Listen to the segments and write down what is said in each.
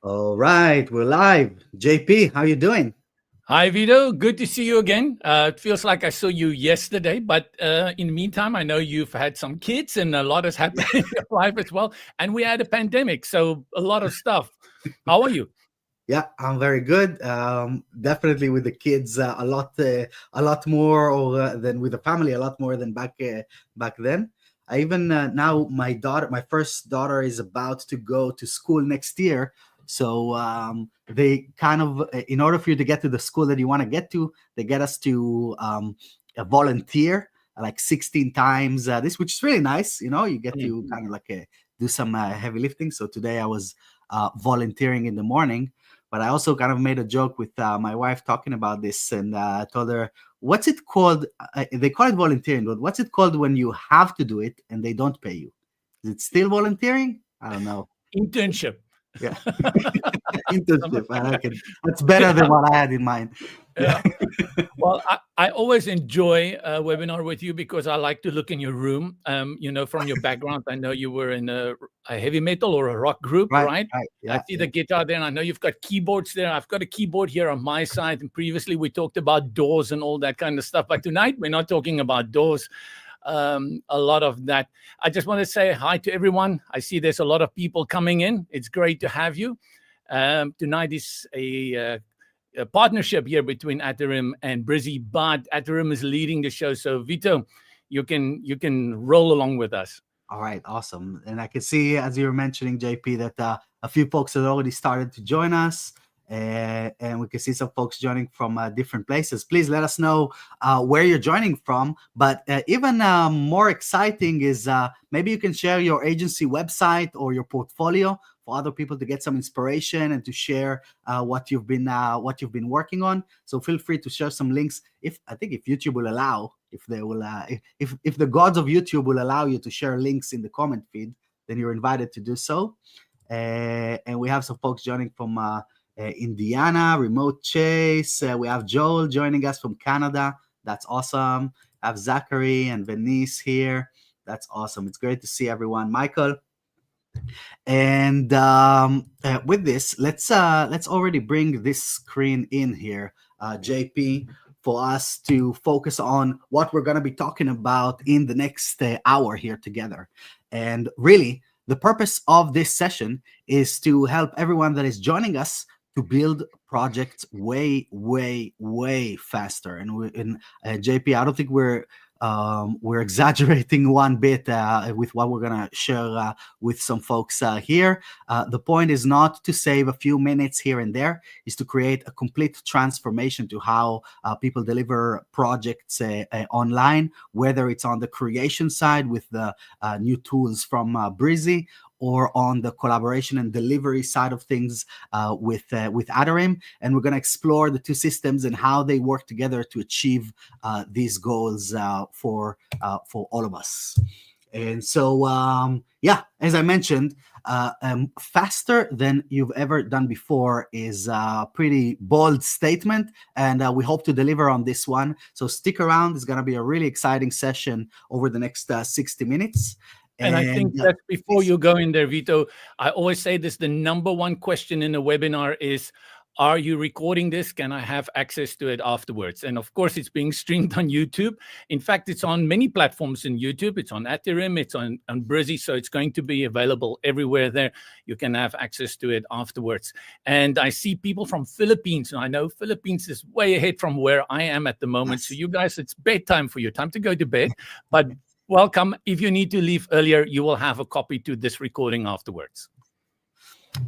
All right, we're live. JP, how you doing? Hi, Vito. Good to see you again. It feels like I saw you yesterday, but in the meantime, I know you've had some kids and a lot has happened in your life as well. And we had a pandemic, so a lot of stuff. How are you? Yeah, I'm very good. Definitely with the kids, a lot more, or than with the family, a lot more than back then. I even now, my first daughter, is about to go to school next year. So they kind of, in order for you to get to the school that you want to get to, they get us to volunteer like 16 times. This, which is really nice. You get Mm. to kind of like do some heavy lifting. So today I was volunteering in the morning. But I also kind of made a joke with my wife talking about this, and told her, "What's it called? They call it volunteering, but what's it called when you have to do it and they don't pay you? Is it still volunteering? I don't know." Internship. Yeah, internship. I like it. That's better than what I had in mind. Yeah. Yeah. Well, I always enjoy a webinar with you because I like to look in your room. From your background, I know you were in a heavy metal or a rock group, Right. right? Right. I Yeah. see Yeah. the guitar there, and I know you've got keyboards there. I've got a keyboard here on my side, and previously we talked about doors and all that kind of stuff. But tonight we're not talking about doors. A lot of that. I just want to say hi to everyone. I see there's a lot of people coming in. It's great to have you. Tonight is a partnership here between Atarim and Brizy, but Atarim is leading the show. So Vito, you can roll along with us. All right, awesome. And I can see, as you were mentioning, JP, that a few folks have already started to join us. And we can see some folks joining from different places. Please let us know where you're joining from. But even more exciting is maybe you can share your agency website or your portfolio for other people to get some inspiration and to share what you've been working on. So feel free to share some links. If YouTube will allow, if they will, if the gods of YouTube will allow you to share links in the comment feed, then you're invited to do so. And we have some folks joining from Indiana, remote Chase. We have Joel joining us from Canada. That's awesome. I have Zachary and Venice here. That's awesome. It's great to see everyone. Michael. And with this, let's already bring this screen in here, JP, for us to focus on what we're going to be talking about in the next hour here together. And really, the purpose of this session is to help everyone that is joining us to build projects way, way, way faster. And JP, I don't think we're exaggerating one bit with what we're gonna share with some folks here. The point is not to save a few minutes here and there, is to create a complete transformation to how people deliver projects online, whether it's on the creation side with the new tools from Brizy, or on the collaboration and delivery side of things with Atarim. And we're going to explore the two systems and how they work together to achieve these goals for all of us. And so, as I mentioned, faster than you've ever done before is a pretty bold statement, and we hope to deliver on this one. So stick around. It's going to be a really exciting session over the next 60 minutes. And I think that before you go in there, Vito, I always say this, the number one question in a webinar is, are you recording this? Can I have access to it afterwards? And of course, it's being streamed on YouTube. In fact, it's on many platforms in YouTube. It's on Atarim, it's on Brizy, so it's going to be available everywhere there. You can have access to it afterwards. And I see people from Philippines. And I know Philippines is way ahead from where I am at the moment. So you guys, it's bedtime for you, time to go to bed. But welcome. If you need to leave earlier, you will have a copy to this recording afterwards.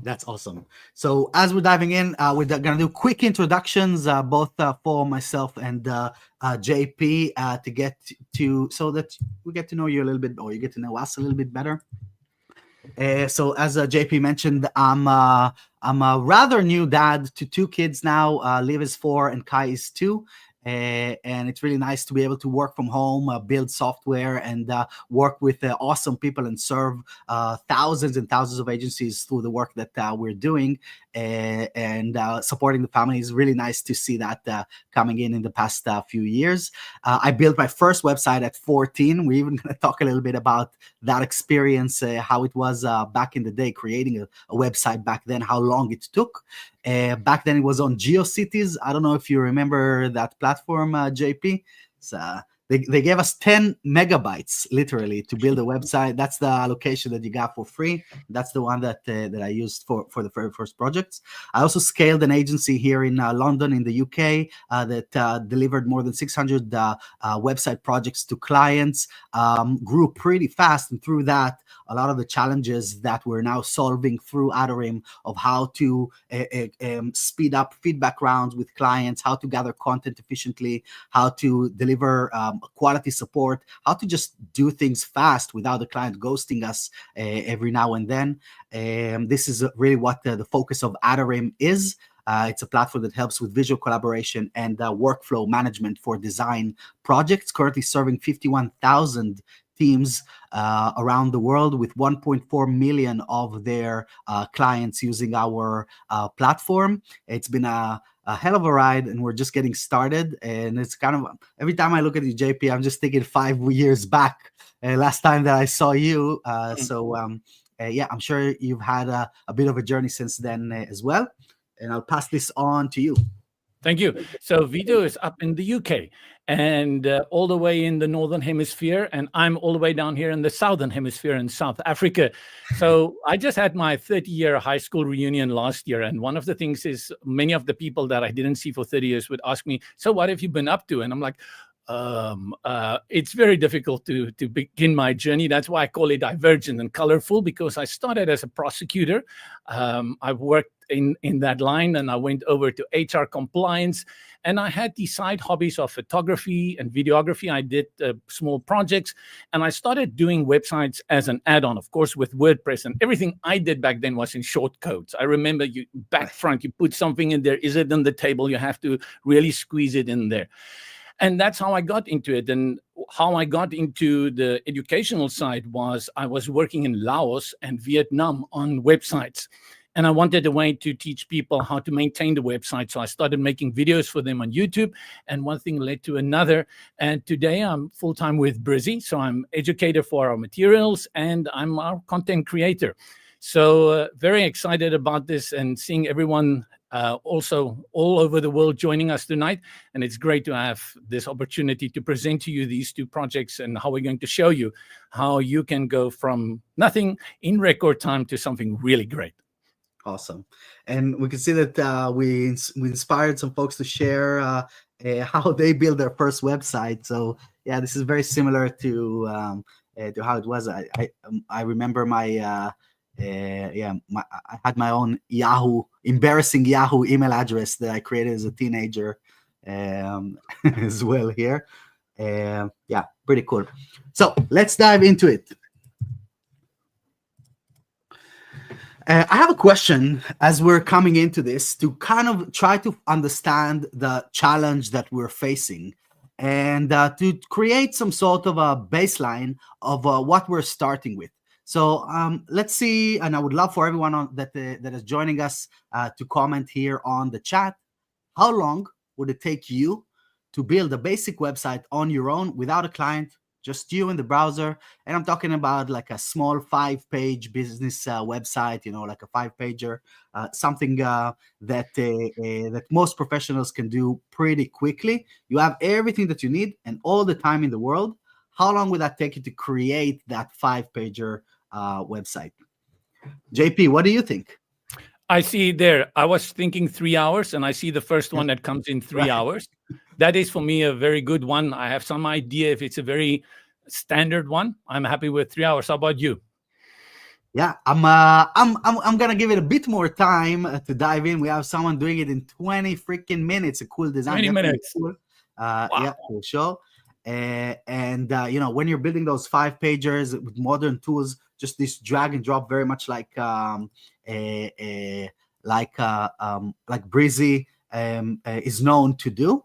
That's awesome. So as we're diving in, we're going to do quick introductions, both for myself and JP, to get to, so that we get to know you a little bit, or you get to know us a little bit better. So as JP mentioned, I'm a rather new dad to two kids now. Liv is 4 and Kai is 2. and it's really nice to be able to work from home, build software, and work with awesome people and serve thousands and thousands of agencies through the work that we're doing, and supporting the family. Is really nice to see that coming in the past few years. I built my first website at 14. We're even going to talk a little bit about that experience, how it was back in the day, creating a website back then, how long it took. Back then it was on GeoCities. I don't know if you remember that platform, JP. So they gave us 10 megabytes literally to build a website. That's the allocation that you got for free. That's the one that I used for the very first projects. I also scaled an agency here in London in the UK that delivered more than 600 website projects to clients, grew pretty fast, and through that, a lot of the challenges that we're now solving through Atarim of how to speed up feedback rounds with clients, how to gather content efficiently, how to deliver quality support, how to just do things fast without the client ghosting us every now and then. This is really what the focus of Atarim is. It's a platform that helps with visual collaboration and workflow management for design projects, currently serving 51,000 teams around the world, with 1.4 million of their clients using our platform. It's been a hell of a ride, and we're just getting started. And it's kind of, every time I look at you, JP, I'm just thinking 5 years back, last time that I saw you. Yeah, I'm sure you've had a bit of a journey since then as well. And I'll pass this on to you. Thank you. So Vito is up in the UK and all the way in the Northern Hemisphere, and I'm all the way down here in the Southern Hemisphere in South Africa. So I just had my 30-year high school reunion last year, and one of the things is many of the people that I didn't see for 30 years would ask me, so what have you been up to? And I'm like, it's very difficult to begin my journey. That's why I call it divergent and colorful, because I started as a prosecutor. I've worked in that line, and I went over to HR compliance, and I had these side hobbies of photography and videography. I did small projects, and I started doing websites as an add-on, of course, with WordPress, and everything I did back then was in short codes. I remember you back front, you put something in there. Is it on the table? You have to really squeeze it in there. And that's how I got into it. And how I got into the educational side was I was working in Laos and Vietnam on websites. And I wanted a way to teach people how to maintain the website. So I started making videos for them on YouTube, and one thing led to another. And today I'm full-time with Brizy. So I'm educator for our materials, and I'm our content creator. So very excited about this, and seeing everyone also all over the world joining us tonight. And it's great to have this opportunity to present to you these two projects, and how we're going to show you how you can go from nothing in record time to something really great. Awesome. And we can see that we inspired some folks to share how they build their first website. So yeah, this is very similar to how it was. I remember my I had my own embarrassing Yahoo email address that I created as a teenager as well here. Yeah, pretty cool. So let's dive into it. I have a question as we're coming into this, to kind of try to understand the challenge that we're facing, and to create some sort of a baseline of what we're starting with. So let's see, and I would love for everyone that is joining us to comment here on the chat. How long would it take you to build a basic website on your own without a client, just you in the browser? And I'm talking about like a small 5-page business website, you know, like a 5-pager, something that most professionals can do pretty quickly. You have everything that you need and all the time in the world. How long would that take you to create that 5-pager website? JP, what do you think? I see there. I was thinking 3 hours, and I see the first one that comes in 3 hours. That is for me a very good one. I have some idea if it's a very standard one. I'm happy with 3 hours. How about you? Yeah, I'm gonna give it a bit more time to dive in. We have someone doing it in 20 freaking minutes. A cool design. 20 minutes. Cool. Wow. Yeah, for sure. And you know, when you're building those 5-pagers with modern tools, just this drag and drop, very much like Brizy is known to do.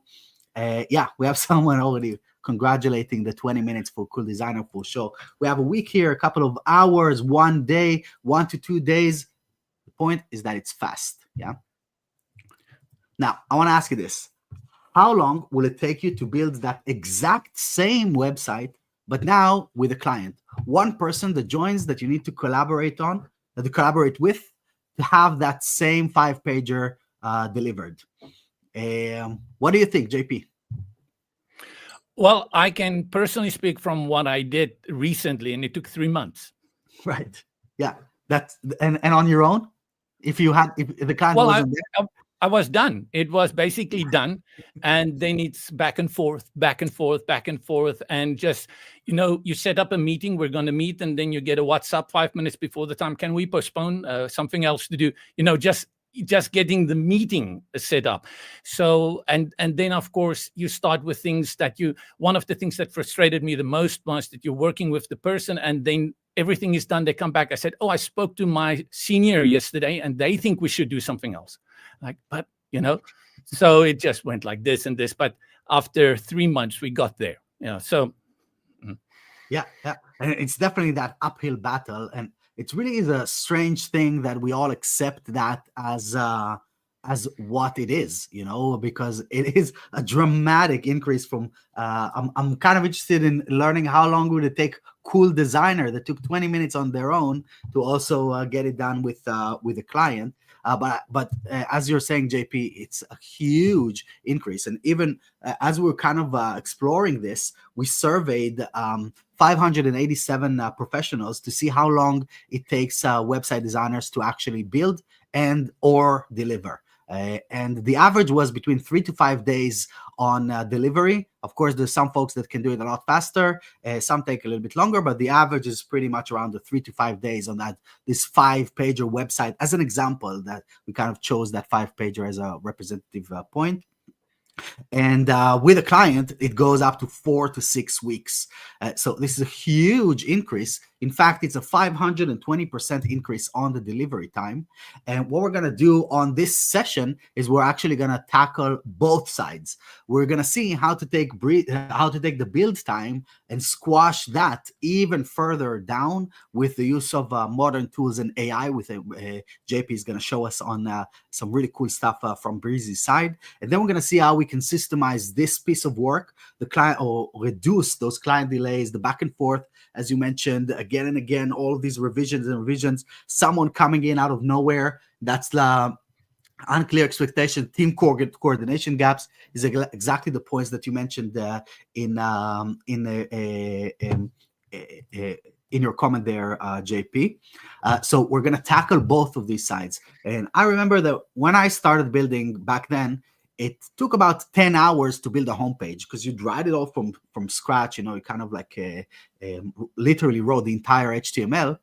Yeah, we have someone already congratulating the 20 minutes for Cool Designer for sure. We have a week here, a couple of hours, 1 day, 1 to 2 days. The point is that it's fast. Yeah. Now, I want to ask you this. How long will it take you to build that exact same website, but now with a client? One person that joins that you need to collaborate on, that you collaborate with, to have that same 5-pager delivered. What do you think, JP? Well, I can personally speak from what I did recently, and it took 3 months. Right. Yeah. That's and on your own, if the client wasn't there. I was done. It was basically done. And then it's back and forth, back and forth, back and forth. And just, you set up a meeting, we're going to meet, and then you get a WhatsApp 5 minutes before the time. Can we postpone something else to do? Just getting the meeting set up. So, and then of course you start with things that one of the things that frustrated me the most was that you're working with the person and then everything is done. They come back. I said, I spoke to my senior yesterday and they think we should do something else. Like, but so it just went like this and this, but after 3 months we got there. So. Yeah. And it's definitely that uphill battle. And it really is a strange thing that we all accept that as what it is, because it is a dramatic increase from, I'm kind of interested in learning how long would it take Cool Designer that took 20 minutes on their own to also get it done with a client. But as you're saying, JP, it's a huge increase. And even as we're kind of exploring this, we surveyed 587 professionals to see how long it takes website designers to actually build and or deliver. And the average was between 3 to 5 days on delivery. Of course, there's some folks that can do it a lot faster. Some take a little bit longer, but the average is pretty much around the 3 to 5 days on this 5-pager website. As an example, that we kind of chose that 5-pager as a representative point. And with a client, it goes up to 4 to 6 weeks. So this is a huge increase. In fact, it's a 520% increase on the delivery time. And what we're going to do on this session is we're actually going to tackle both sides. We're going to see how to take the build time and squash that even further down with the use of modern tools and AI. With JP is going to show us on some really cool stuff from Brizy's side. And then we're going to see how we can systemize this piece of work, the client, or reduce those client delays, the back and forth, as you mentioned, again and again, all of these revisions, someone coming in out of nowhere. That's the unclear expectation, team coordination gaps is exactly the points that you mentioned in your comment there, JP. So we're going to tackle both of these sides. And I remember that when I started building back then, it took about 10 hours to build a homepage because you'd write it all from scratch. You kind of like literally wrote the entire HTML.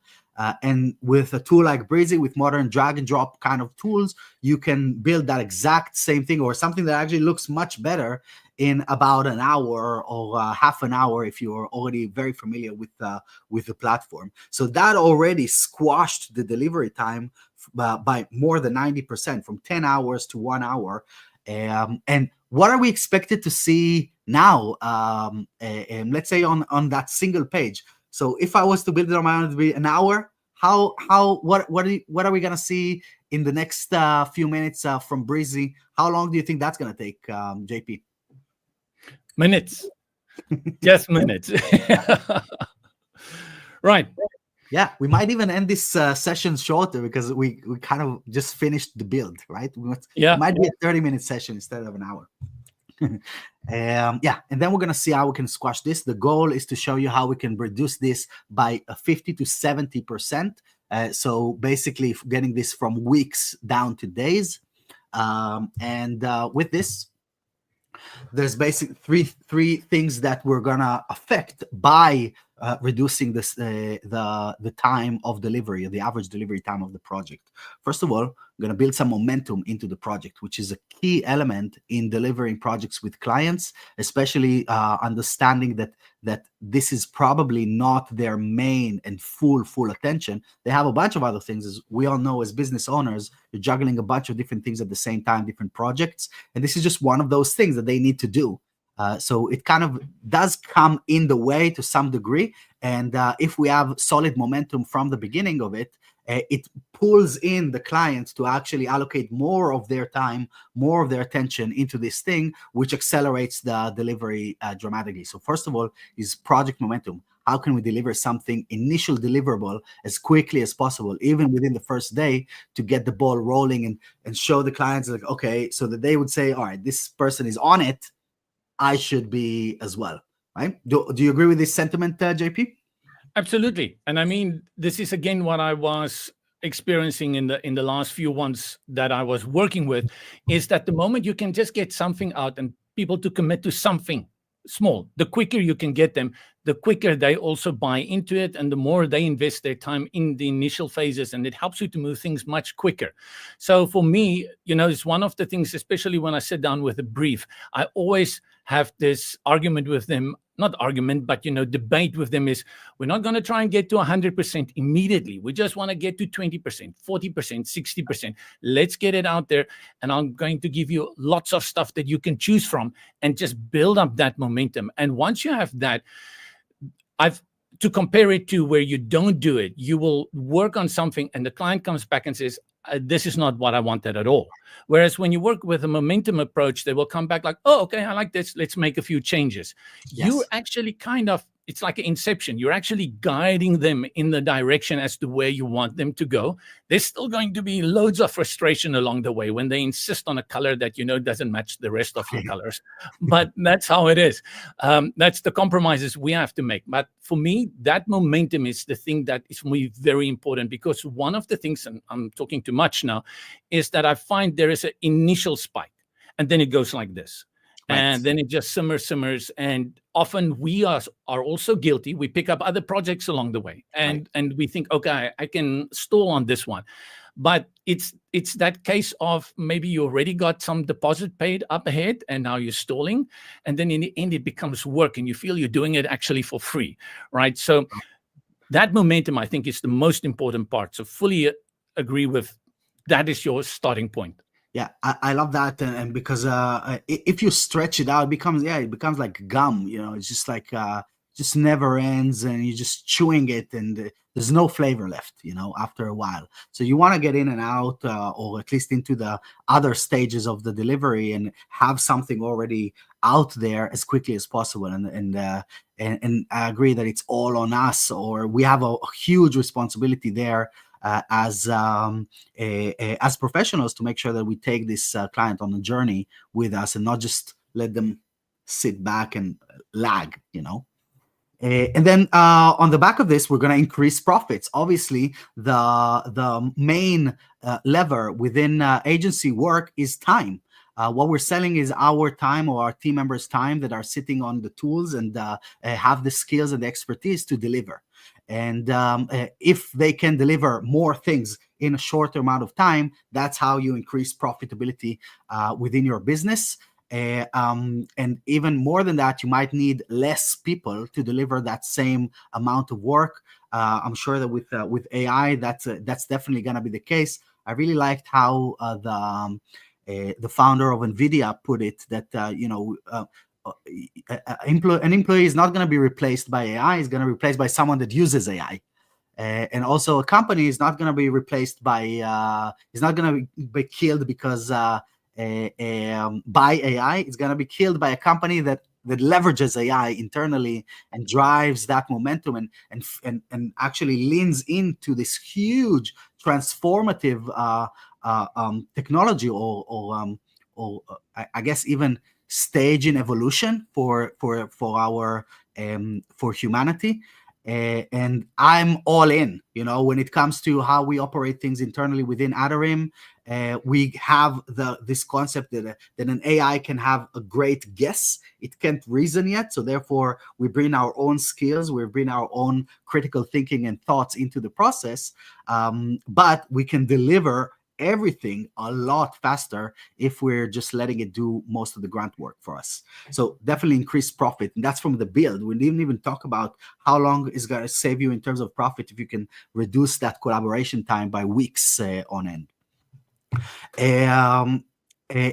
And with a tool like Brizy, with modern drag and drop kind of tools, you can build that exact same thing or something that actually looks much better in about an hour or half an hour if you're already very familiar with the platform. So that already squashed the delivery time by more than 90%, from 10 hours to 1 hour. And what are we expected to see now? Let's say on that single page. So if I was to build it on my own, it would be an hour. What are we gonna see in the next few minutes from Brizy? How long do you think that's gonna take, JP? Minutes, just minutes. Right. Yeah, we might even end this session shorter because we kind of just finished the build, right? It might be a 30-minute session instead of an hour. Yeah, and then we're going to see how we can squash this. The goal is to show you how we can reduce this by 50 to 70%. So basically getting this from weeks down to days. And with this, there's basically three things that we're gonna affect by reducing this the time of delivery, the average delivery time of the project. First of all, I'm going to build some momentum into the project, which is a key element in delivering projects with clients, especially understanding that this is probably not their main and full attention. They have a bunch of other things. As we all know, as business owners, you're juggling a bunch of different things at the same time, different projects, and this is just one of those things that they need to do. So it kind of does come in the way to some degree. And if we have solid momentum from the beginning of it, it pulls in the clients to actually allocate more of their time, more of their attention into this thing, which accelerates the delivery dramatically. So first of all is project momentum. How can we deliver something initial deliverable as quickly as possible, even within the first day, to get the ball rolling and show the clients, like, okay, so that they would say, all right, this person is on it, I should be as well, right? Do you agree with this sentiment, JP? Absolutely. And I mean, this is again what I was experiencing in the last few ones that I was working with, is that the moment you can just get something out and people to commit to something small, the quicker you can get them, the quicker they also buy into it, and the more they invest their time in the initial phases, and it helps you to move things much quicker. So for me, it's one of the things, especially when I sit down with a brief, I always have this argument with them, not argument, but debate with them, is we're not going to try and get to 100% immediately. We just want to get to 20%, 40%, 60%. Let's get it out there, and I'm going to give you lots of stuff that you can choose from and just build up that momentum. And once you have that, to compare it to where you don't do it, you will work on something and the client comes back and says, this is not what I wanted at all. Whereas when you work with a momentum approach, they will come back like, oh, okay, I like this. Let's make a few changes. Yes. You actually it's like an inception. You're actually guiding them in the direction as to where you want them to go. There's still going to be loads of frustration along the way when they insist on a color that doesn't match the rest of your colors. But that's how it is. That's the compromises we have to make. But for me, that momentum is the thing that is for me very important, because one of the things, and I'm talking too much now, is that I find there is an initial spike, and then it goes like this. Right. And then it just simmers. And often we are also guilty. We pick up other projects along the way, and we think, okay, I can stall on this one. But it's that case of maybe you already got some deposit paid up ahead and now you're stalling. And then in the end, it becomes work and you feel you're doing it actually for free, right? So that momentum, I think, is the most important part. So fully agree with that is your starting point. Yeah, I love that, and because if you stretch it out, it becomes like gum. It's just like just never ends, and you're just chewing it, and there's no flavor left. After a while. So you want to get in and out, or at least into the other stages of the delivery, and have something already out there as quickly as possible. And I agree that it's all on us, or we have a huge responsibility there. As professionals, to make sure that we take this client on a journey with us and not just let them sit back and lag, and then on the back of this, we're going to increase profits. Obviously, the main lever within agency work is time. What we're selling is our time, or our team members' time, that are sitting on the tools and have the skills and the expertise to deliver. And if they can deliver more things in a shorter amount of time, that's how you increase profitability within your business. And even more than that, you might need less people to deliver that same amount of work. I'm sure that with AI, that's definitely going to be the case. I really liked how the founder of NVIDIA put it, that an employee is not going to be replaced by AI. It's going to be replaced by someone that uses AI. And also a company is not going to be replaced by, is not going to be killed because by AI. It's going to be killed by a company that leverages AI internally and drives that momentum and actually leans into this huge transformative technology or I guess even stage in evolution for humanity. And I'm all in. When it comes to how we operate things internally within Atarim, we have this concept that an AI can have a great guess. It can't reason yet, so therefore we bring our own skills, we bring our own critical thinking and thoughts into the process, but we can deliver everything a lot faster if we're just letting it do most of the grunt work for us. So definitely increase profit, and that's from the build. We didn't even talk about how long it's going to save you in terms of profit if you can reduce that collaboration time by weeks on end. And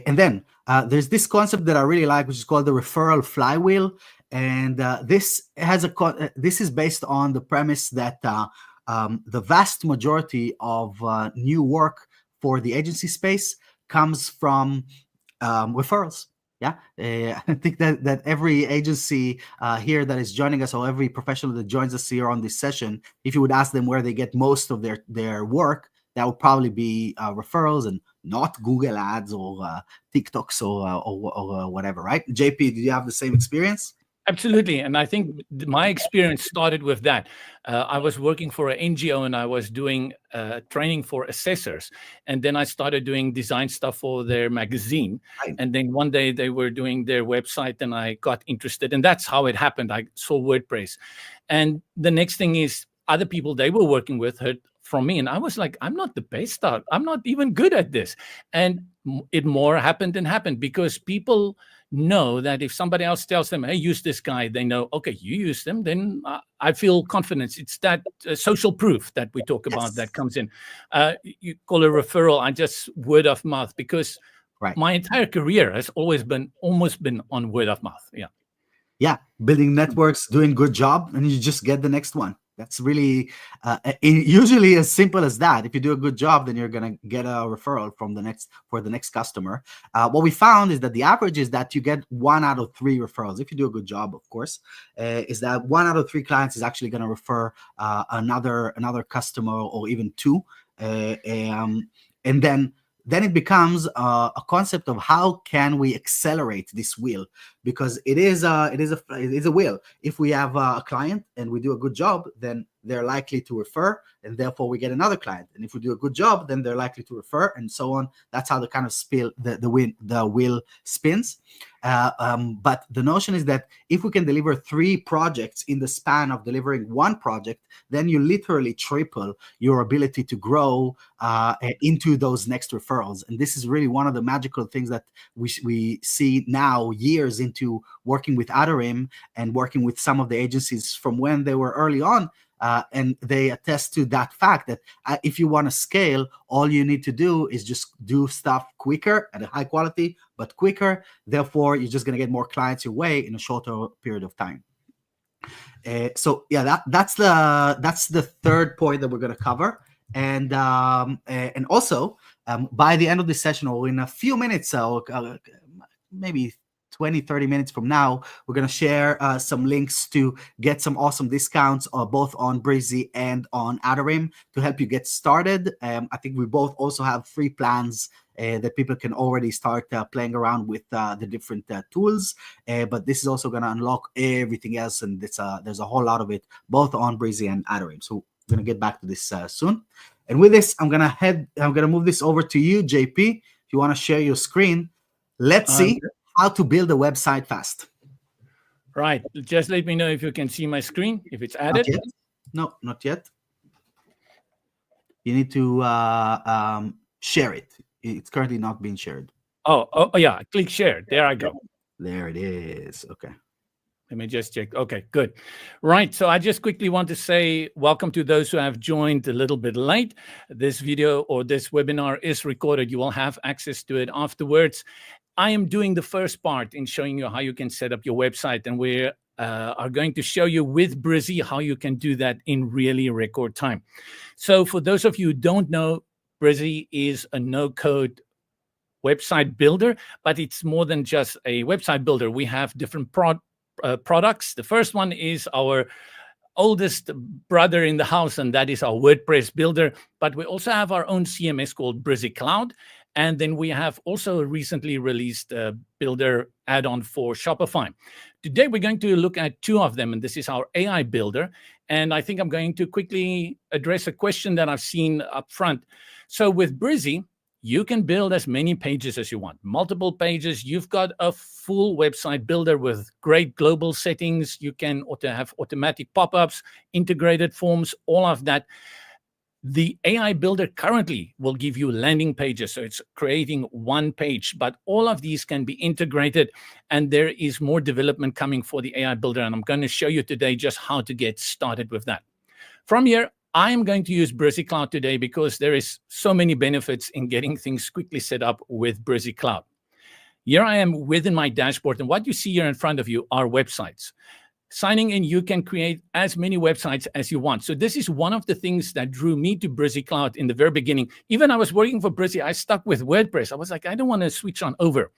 then there's this concept that I really like, which is called the referral flywheel. And this is based on the premise that the vast majority of new work for the agency space comes from referrals. Yeah, I think that every agency here that is joining us, or every professional that joins us here on this session, if you would ask them where they get most of their work, that would probably be referrals and not Google ads or TikToks or whatever, right? JP, did you have the same experience? Absolutely. And I think my experience started with that. I was working for an NGO and I was doing training for assessors. And then I started doing design stuff for their magazine. Right. And then one day they were doing their website and I got interested. And that's how it happened. I saw WordPress. And the next thing is other people they were working with heard from me. And I was like, I'm not the best at, I'm not even good at this. And it more happened and happened because people know that if somebody else tells them, hey, use this guy, they know, okay, you use them, then I feel confidence. It's that social proof that we talk about that comes in. You call a referral, I just word of mouth, because my entire career has almost been on word of mouth. Yeah, building networks, doing good job, and you just get the next one. That's really usually as simple as that. If you do a good job, then you're gonna get a referral for the next customer. What we found is that the average is that you get 1 out of 3 referrals. If you do a good job, of course, is that 1 out of 3 clients is actually gonna refer another customer, or even 2, and then it becomes a concept of how can we accelerate this wheel, because it is a wheel. If we have a client and we do a good job, then they're likely to refer, and therefore we get another client. And if we do a good job, then they're likely to refer, and so on. That's how the kind of the wheel spins. But the notion is that if we can deliver 3 projects in the span of delivering 1 project, then you literally triple your ability to grow into those next referrals. And this is really one of the magical things that we see now, years into working with Atarim and working with some of the agencies from when they were early on. And they attest to that fact that if you want to scale, all you need to do is just do stuff quicker at a high quality, but quicker. Therefore, you're just going to get more clients your way in a shorter period of time. So yeah, that's the third point that we're going to cover. And also by the end of this session, or in a few minutes, maybe 20-30 minutes from now, we're going to share some links to get some awesome discounts both on Brizy and on Atarim to help you get started. I think we both also have free plans that people can already start playing around with the different tools. But this is also going to unlock everything else, and there's a whole lot of it both on Brizy and Atarim. So we're going to get back to this soon. And with this, I'm going to move this over to you, JP. If you want to share your screen, let's see how to build a website fast. Right. Just let me know if you can see my screen, if it's added. Not yet. No, not yet. You need to share it. It's currently not being shared. Oh, yeah. Click share. There I go. There it is. Okay. Let me just check. Okay, good. Right. So I just quickly want to say welcome to those who have joined a little bit late. This video or this webinar is recorded. You will have access to it afterwards. I am doing the first part in showing you how you can set up your website, and we are going to show you with Brizy how you can do that in really record time. So for those of you who don't know, Brizy is a no-code website builder, but it's more than just a website builder. We have different products. The first one is our oldest brother in the house, and that is our WordPress builder. But we also have our own CMS called Brizy Cloud. And then we have also recently released a builder add-on for Shopify. Today, we're going to look at 2 of them, and this is our AI builder. And I think I'm going to quickly address a question that I've seen up front. So with Brizy, you can build as many pages as you want, multiple pages. You've got a full website builder with great global settings. You can have automatic pop-ups, integrated forms, all of that. The AI builder currently will give you landing pages. So it's creating one page, but all of these can be integrated, and there is more development coming for the AI builder. And I'm going to show you today just how to get started with that. From here, I'm going to use Brizy Cloud today because there is so many benefits in getting things quickly set up with Brizy Cloud. Here I am within my dashboard, and what you see here in front of you are websites. Signing in, you can create as many websites as you want. So this is one of the things that drew me to Brizy Cloud in the very beginning. Even I was working for Brizy, I stuck with WordPress. I was like, I don't want to switch on over.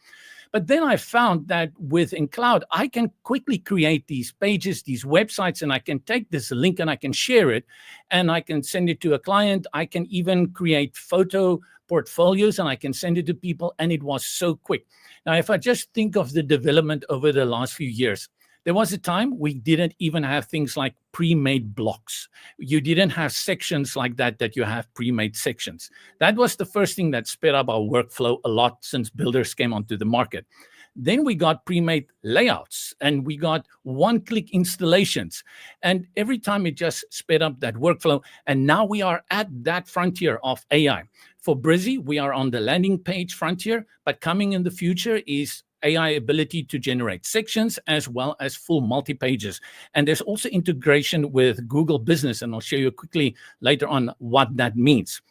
But then I found that within Cloud, I can quickly create these pages, these websites, and I can take this link and I can share it, and I can send it to a client. I can even create photo portfolios and I can send it to people, and it was so quick. Now, if I just think of the development over the last few years, there was a time we didn't even have things like pre-made blocks. You didn't have sections like that you have pre-made sections. That was the first thing that sped up our workflow a lot since builders came onto the market. Then we got pre-made layouts and we got one-click installations. And every time it just sped up that workflow. And now we are at that frontier of AI. For Brizy, we are on the landing page frontier, but coming in the future is AI ability to generate sections as well as full multi-pages. And there's also integration with Google Business, and I'll show you quickly later on what that means.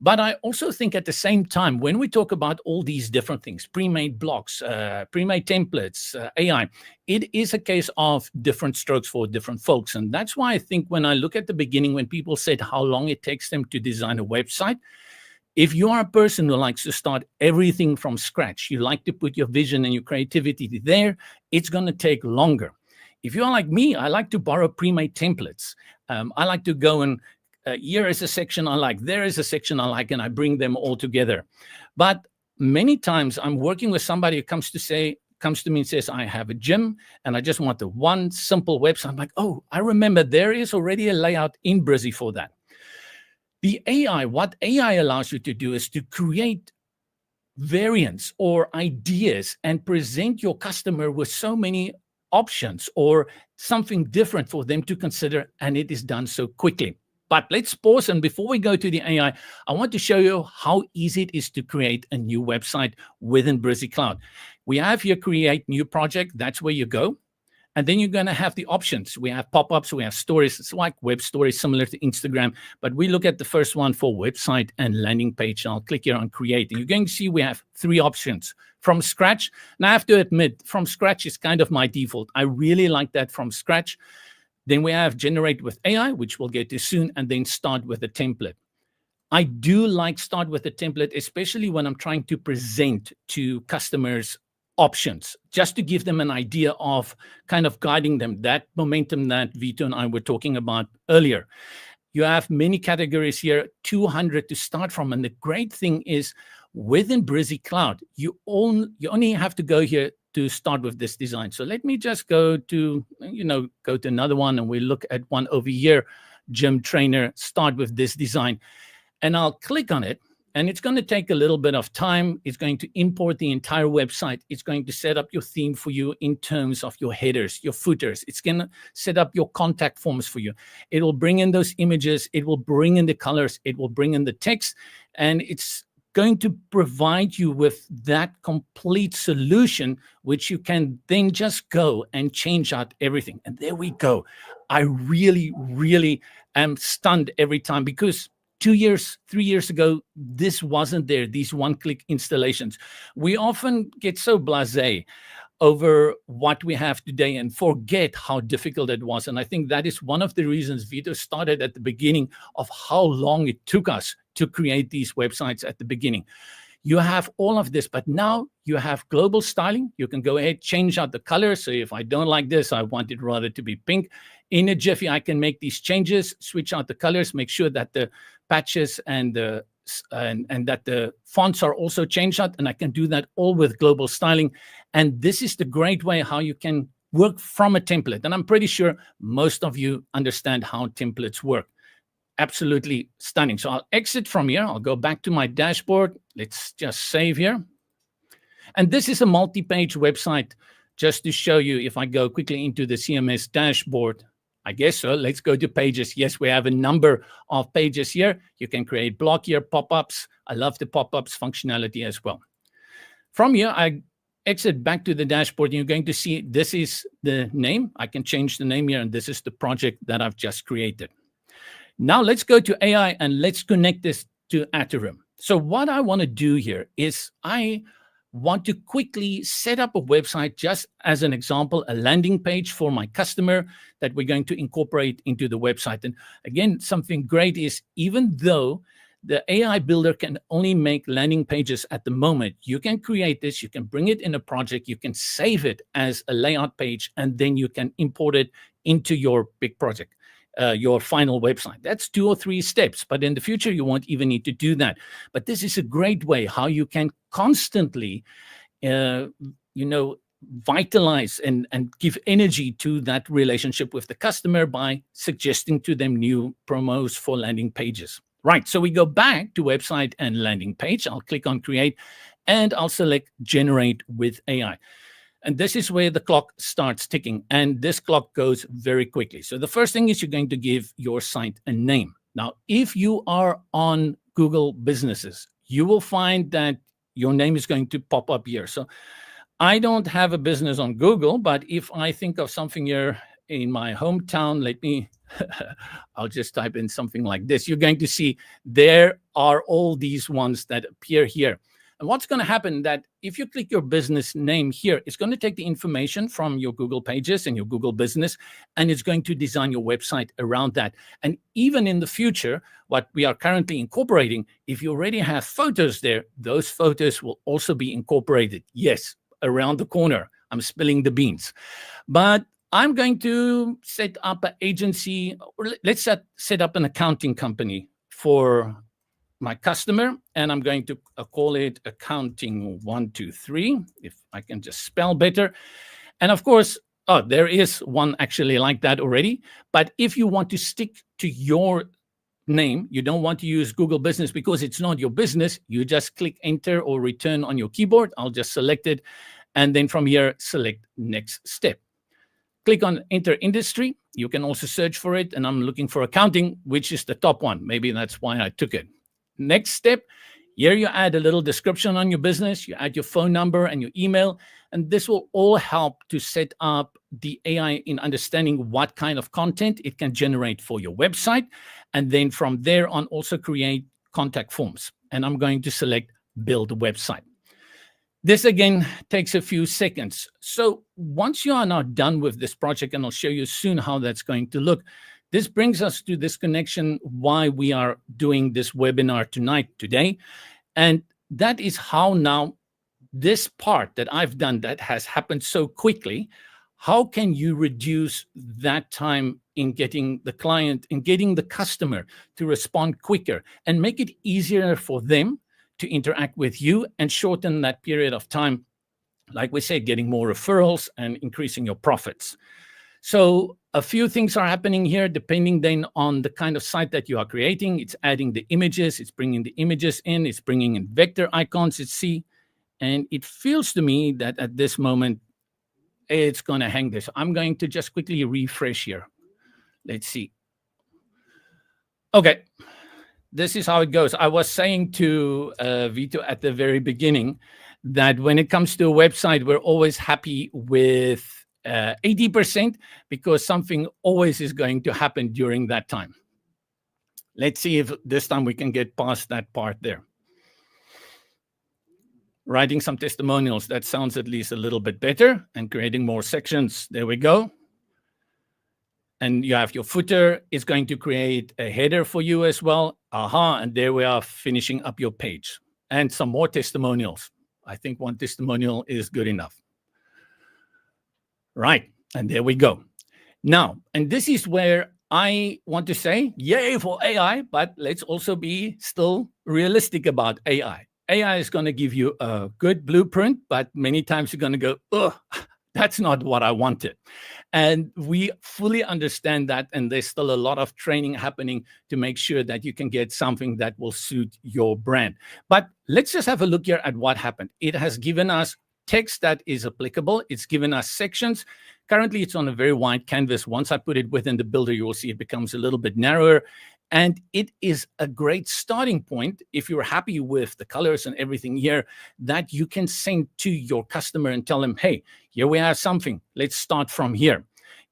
But I also think at the same time, when we talk about all these different things, pre-made blocks, pre-made templates, AI, it is a case of different strokes for different folks. And that's why I think when I look at the beginning, when people said how long it takes them to design a website, if you are a person who likes to start everything from scratch, you like to put your vision and your creativity there, it's going to take longer. If you are like me, I like to borrow pre-made templates. I like to go and here is a section I like, there is a section I like, and I bring them all together. But many times I'm working with somebody who comes to me and says, I have a gym and I just want the one simple website. I'm like, oh, I remember there is already a layout in Brizy for that. The AI, what AI allows you to do is to create variants or ideas and present your customer with so many options or something different for them to consider, and it is done so quickly. But let's pause, and before we go to the AI, I want to show you how easy it is to create a new website within Brizy Cloud. We have here create new project. That's where you go. And then you're going to have the options. We have pop-ups, we have stories. It's like web stories, similar to Instagram. But we look at the first one for website and landing page. I'll click here on create. And you're going to see we have 3 options. From scratch. Now, I have to admit, from scratch is kind of my default. I really like that from scratch. Then we have generate with AI, which we'll get to soon, and then start with a template. I do like start with a template, especially when I'm trying to present to customers options, just to give them an idea of kind of guiding them, that momentum that Vito and I were talking about earlier. You have many categories here, 200 to start from. And the great thing is within Brizy Cloud, you only have to go here to start with this design. So let me just go to another one, and we look at one over here, gym trainer, start with this design. And I'll click on it. And it's going to take a little bit of time. It's going to import the entire website. It's going to set up your theme for you in terms of your headers, your footers. It's going to set up your contact forms for you. It will bring in those images. It will bring in the colors. It will bring in the text. And it's going to provide you with that complete solution, which you can then just go and change out everything. And there we go. I really, really am stunned every time, because 2 years, 3 years ago, this wasn't there, these one-click installations. We often get so blasé over what we have today and forget how difficult it was. And I think that is one of the reasons Vito started at the beginning of how long it took us to create these websites at the beginning. You have all of this, but now you have global styling. You can go ahead, change out the color. So if I don't like this, I want it rather to be pink. In a jiffy, I can make these changes, switch out the colors, make sure that the patches and that the fonts are also changed out, and I can do that all with global styling. And this is the great way how you can work from a template. And I'm pretty sure most of you understand how templates work. Absolutely stunning. So I'll exit from here. I'll go back to my dashboard. Let's just save here. And this is a multi-page website just to show you. If I go quickly into the CMS dashboard, I guess so. Let's go to pages. Yes, we have a number of pages here. You can create block here, pop-ups. I love the pop-ups functionality as well. From here, I exit back to the dashboard. And you're going to see this is the name. I can change the name here, and this is the project that I've just created. Now let's go to AI and let's connect this to Atarim. So what I want to do here is I want to quickly set up a website, just as an example, a landing page for my customer that we're going to incorporate into the website. And again, something great is, even though the AI builder can only make landing pages at the moment, you can create this, you can bring it in a project, you can save it as a layout page, and then you can import it into your big project. Your final website. That's 2 or 3 steps, but in the future, you won't even need to do that. But this is a great way how you can constantly, vitalize and give energy to that relationship with the customer by suggesting to them new promos for landing pages. Right, so we go back to website and landing page. I'll click on create, and I'll select generate with AI. And this is where the clock starts ticking. And this clock goes very quickly. So the first thing is you're going to give your site a name. Now, if you are on Google Businesses, you will find that your name is going to pop up here. So I don't have a business on Google, but if I think of something here in my hometown, I'll just type in something like this. You're going to see there are all these ones that appear here. And what's going to happen that if you click your business name here, it's going to take the information from your Google pages and your Google business, and it's going to design your website around that. And even in the future, what we are currently incorporating, if you already have photos there, those photos will also be incorporated. Yes, around the corner. I'm spilling the beans. But I'm going to set up an agency, or let's set up an accounting company for my customer, and I'm going to call it Accounting 123, if I can just spell better. And of course, there is one actually like that already. But if you want to stick to your name, you don't want to use Google Business because it's not your business, you just click enter or return on your keyboard. I'll just select it. And then from here, select next step. Click on enter industry. You can also search for it. And I'm looking for accounting, which is the top one. Maybe that's why I took it. Next step, here you add a little description on your business, you add your phone number and your email, and this will all help to set up the AI in understanding what kind of content it can generate for your website. And then from there on, also create contact forms. And I'm going to select build a website. This again takes a few seconds. So once you are now done with this project, and I'll show you soon how that's going to look, this brings us to this connection why we are doing this webinar today. And that is how now this part that I've done that has happened so quickly, how can you reduce that time in getting the client, in getting the customer to respond quicker and make it easier for them to interact with you and shorten that period of time, like we said, getting more referrals and increasing your profits. So a few things are happening here, depending then on the kind of site that you are creating. It's adding the images, it's bringing the images in, it's bringing in vector icons, and it feels to me that at this moment, it's going to hang this. I'm going to just quickly refresh here. Let's see. Okay, this is how it goes. I was saying to Vito at the very beginning that when it comes to a website, we're always happy with 80% because something always is going to happen during that time. Let's see if this time we can get past that part there. Writing some testimonials, that sounds at least a little bit better, and creating more sections. There we go. And you have your footer. It's going to create a header for you as well. And there we are, finishing up your page. And some more testimonials. I think one testimonial is good enough. Right, and there we go. Now, and this is where I want to say, yay for AI, but let's also be still realistic about AI. AI is going to give you a good blueprint, but many times you're going to go, That's not what I wanted. And we fully understand that. And there's still a lot of training happening to make sure that you can get something that will suit your brand. But let's just have a look here at what happened. It has given us text that is applicable. It's given us sections. Currently, it's on a very wide canvas. Once I put it within the builder, you will see it becomes a little bit narrower. And it is a great starting point if you're happy with the colors and everything here that you can send to your customer and tell them, hey, here we have something. Let's start from here.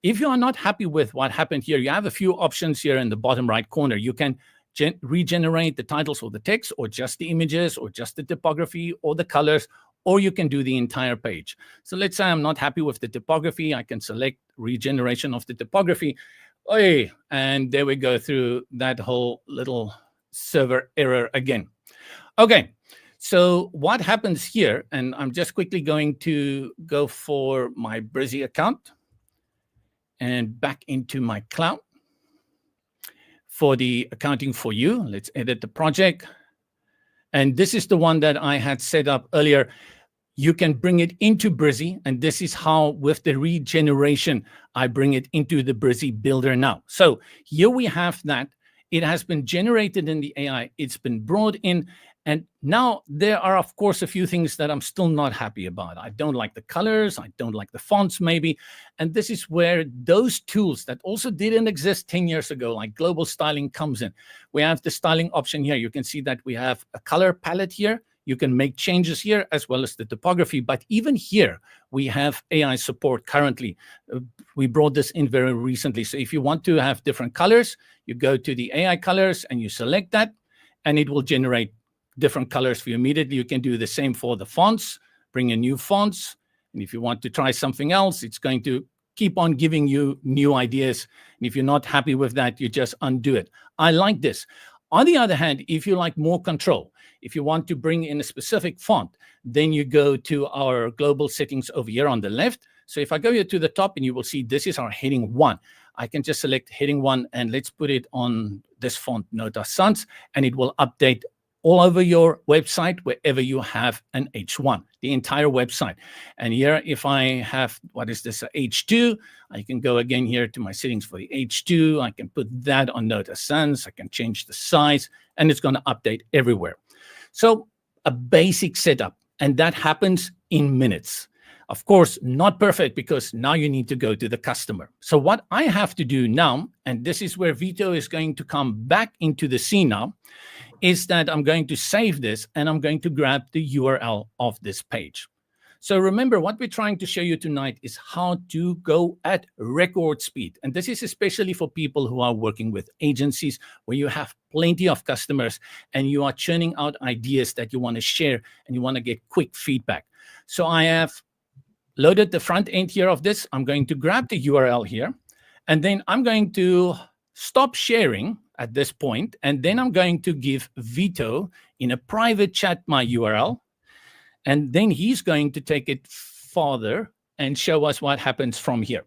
If you are not happy with what happened here, you have a few options here in the bottom right corner. You can regenerate the titles or the text, or just the images, or just the typography or the colors, or you can do the entire page. So let's say I'm not happy with the typography. I can select regeneration of the typography. Oy, and there we go through that whole little server error again. Okay, so what happens here, and I'm just quickly going to go for my Brizy account and back into my cloud. For the accounting for you, let's edit the project. And this is the one that I had set up earlier. You can bring it into Brizy, and this is how, with the regeneration, I bring it into the Brizy builder now. So here we have that. It has been generated in the AI. It's been brought in. And now there are, of course, a few things that I'm still not happy about. I don't like the colors. I don't like the fonts, maybe. And this is where those tools that also didn't exist 10 years ago, like global styling, comes in. We have the styling option here. You can see that we have a color palette here. You can make changes here as well as the typography. But even here, we have AI support currently. We brought this in very recently. So if you want to have different colors, you go to the AI colors and you select that, and it will generate different colors for you immediately. You can do the same for the fonts, bring in new fonts. And if you want to try something else, it's going to keep on giving you new ideas. And if you're not happy with that, you just undo it. I like this. On the other hand, if you like more control, if you want to bring in a specific font, then you go to our global settings over here on the left. So if I go here to the top, and you will see this is our heading 1. I can just select heading 1, and let's put it on this font, Nota Sans, and it will update all over your website wherever you have an H1, the entire website. And here, if I have, what is this, H2, I can go again here to my settings for the H2. I can put that on Nota Sans. I can change the size, and it's going to update everywhere. So a basic setup, and that happens in minutes. Of course, not perfect, because now you need to go to the customer. So what I have to do now, and this is where Vito is going to come back into the scene now, is that I'm going to save this, and I'm going to grab the URL of this page. So remember, what we're trying to show you tonight is how to go at record speed. And this is especially for people who are working with agencies where you have plenty of customers and you are churning out ideas that you want to share and you want to get quick feedback. So I have loaded the front end here of this. I'm going to grab the URL here, and then I'm going to stop sharing at this point, and then I'm going to give Vito in a private chat my URL, and then he's going to take it further and show us what happens from here.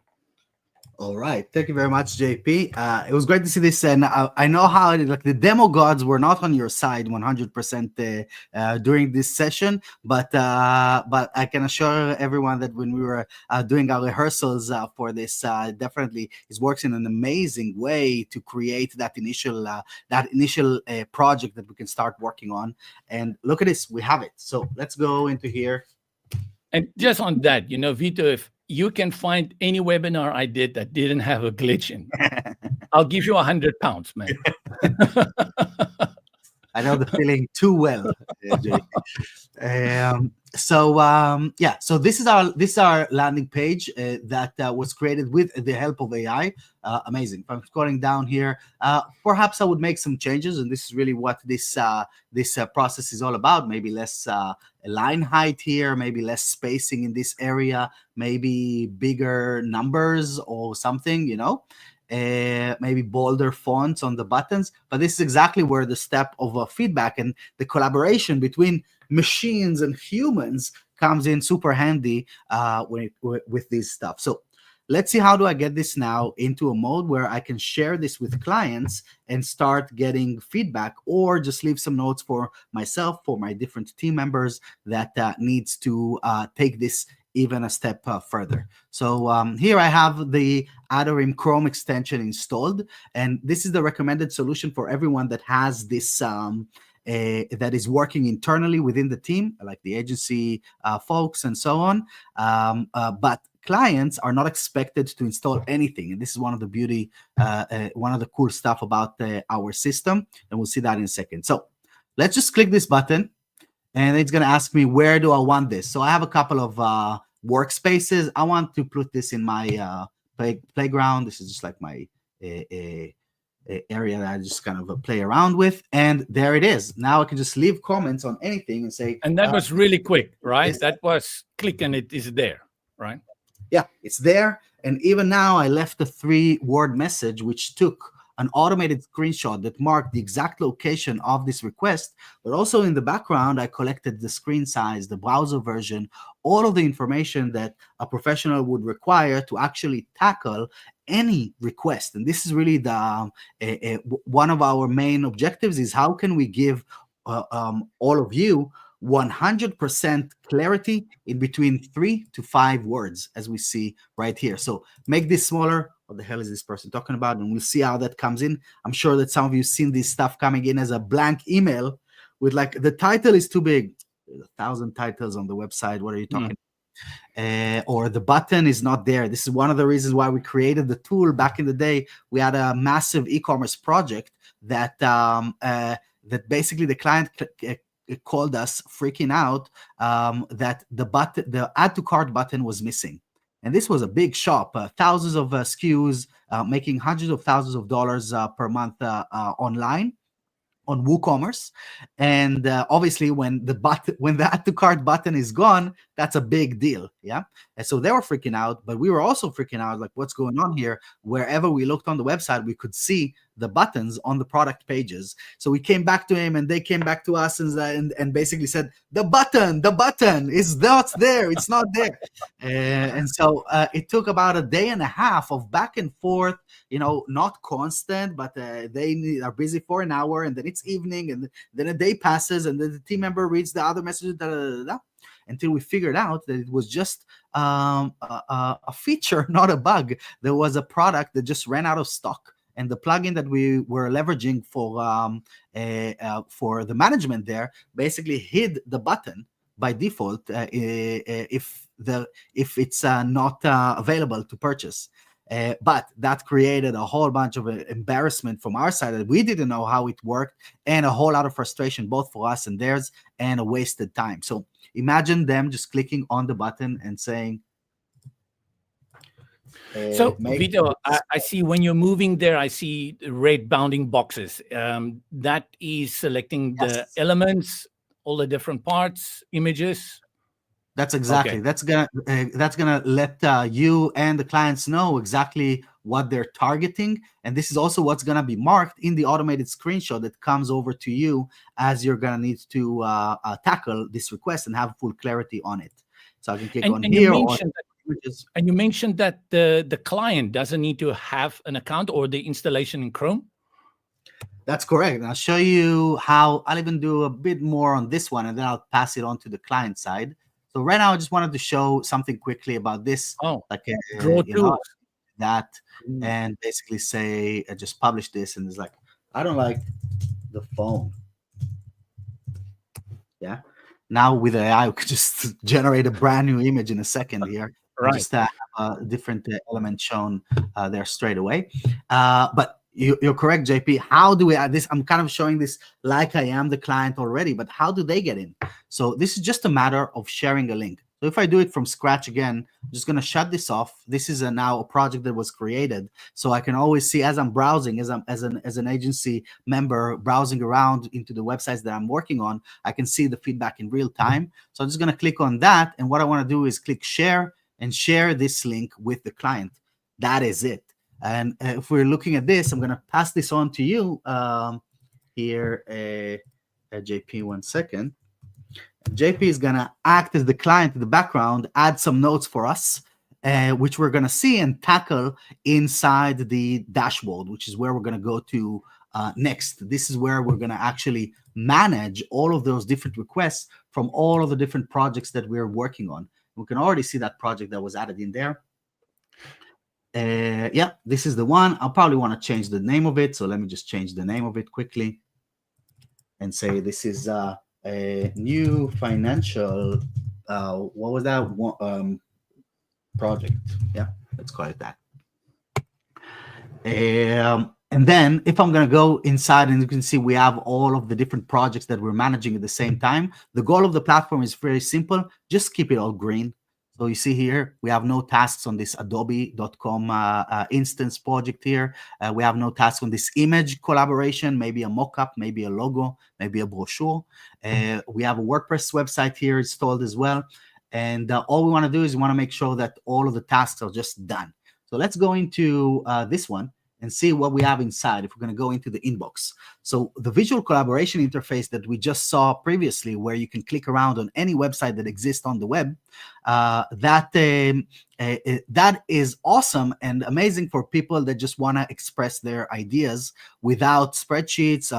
All right, thank you very much, JP. It was great to see this, and I know how like the demo gods were not on your side 100% during this session, but I can assure everyone that when we were doing our rehearsals for this, definitely it works in an amazing way to create that initial project that we can start working on. And look at this, we have it. So let's go into here. And just on that, you know, Vito, if you can find any webinar I did that didn't have a glitch in, I'll give you £100, man. I know the feeling too well. So this is our landing page that was created with the help of AI. Amazing. If I'm scrolling down here, perhaps I would make some changes, and this is really what this process is all about. Maybe less line height here, maybe less spacing in this area, maybe bigger numbers or something, you know. Maybe bolder fonts on the buttons, but this is exactly where the step of feedback and the collaboration between machines and humans comes in super handy with this stuff. So let's see, how do I get this now into a mode where I can share this with clients and start getting feedback, or just leave some notes for myself, for my different team members that needs to take this even a step further. So here I have the Atarim Chrome extension installed, and this is the recommended solution for everyone that has this that is working internally within the team, like the agency folks and so on. But clients are not expected to install anything, and this is one of the beauty, one of the cool stuff about our system, and we'll see that in a second. So let's just click this button, and it's going to ask me, where do I want this? So I have a couple of workspaces. I want to put this in my playground. This is just like my area that I just kind of play around with. And there it is. Now I can just leave comments on anything and say. And that was really quick, right? That was click and it is there, right? Yeah, it's there. And even now I left a 3-word message, which took an automated screenshot that marked the exact location of this request, but also in the background, I collected the screen size, the browser version, all of the information that a professional would require to actually tackle any request. And this is really the one of our main objectives, is how can we give all of you 100% clarity in between 3 to 5 words, as we see right here. So make this smaller. What the hell is this person talking about? And we'll see how that comes in. I'm sure that some of you seen this stuff coming in as a blank email with like, the title is too big. There's 1,000 titles on the website. What are you talking about? Or the button is not there. This is one of the reasons why we created the tool back in the day. We had a massive e-commerce project that that basically the client called us freaking out that the add to cart button was missing. And this was a big shop, thousands of SKUs, making hundreds of thousands of dollars per month online on WooCommerce. And obviously when the add to cart button is gone, that's a big deal. Yeah. And so they were freaking out, but we were also freaking out, like, what's going on here? Wherever we looked on the website, we could see the buttons on the product pages. So we came back to him and they came back to us and basically said, the button is not there. It's not there. And so it took about a day and a half of back and forth, not constant, but they are busy for an hour, and then it's evening, and then a day passes, and then the team member reads the other messages, until we figured out that it was just a feature, not a bug. There was a product that just ran out of stock. And the plugin that we were leveraging for the management there basically hid the button by default if it's not available to purchase. But that created a whole bunch of embarrassment from our side, that we didn't know how it worked, and a whole lot of frustration both for us and theirs, and a wasted time. So imagine them just clicking on the button and saying, so Vito, I see when you're moving there, I see red bounding boxes. That is selecting the elements, all the different parts, images. That's exactly. Okay. That's gonna let you and the clients know exactly what they're targeting, and this is also what's gonna be marked in the automated screenshot that comes over to you as you're gonna need to tackle this request and have full clarity on it. So I can click on here. And you mentioned that the client doesn't need to have an account or the installation in Chrome? That's correct. And I'll show you how. I'll even do a bit more on this one, and then I'll pass it on to the client side. So right now, I just wanted to show something quickly about this. Like that, and basically say, I just publish this, and it's like, I don't like the phone. Yeah. Now with AI, we could just generate a brand new image in a second here. Right. Just have a different element shown there straight away. But you're correct, JP. How do we add this? I'm kind of showing this like I am the client already, but how do they get in? So this is just a matter of sharing a link. So if I do it from scratch again, I'm just going to shut this off. This is now a project that was created, so I can always see as I'm browsing, as an agency member browsing around into the websites that I'm working on, I can see the feedback in real time. So I'm just going to click on that, and what I want to do is click share and share this link with the client. That is it. And if we're looking at this, I'm going to pass this on to you here, JP. 1 second. JP is going to act as the client in the background, add some notes for us, which we're going to see and tackle inside the dashboard, which is where we're going to go to next. This is where we're going to actually manage all of those different requests from all of the different projects that we're working on. We can already see that project that was added in there. Yeah, this is the one. I'll probably want to change the name of it. So let me just change the name of it quickly and say this is a new financial, what was that? Project. Yeah, let's call it that. And then if I'm going to go inside, and you can see we have all of the different projects that we're managing at the same time. The goal of the platform is very simple. Just keep it all green. So you see here, we have no tasks on this adobe.com instance project here. We have no tasks on this image collaboration, maybe a mockup, maybe a logo, maybe a brochure. We have a WordPress website here installed as well. And all we want to do is we want to make sure that all of the tasks are just done. So let's go into this one and see what we have inside if we're going to go into the inbox. So the visual collaboration interface that we just saw previously, where you can click around on any website that exists on the web, that is awesome and amazing for people that just want to express their ideas without spreadsheets,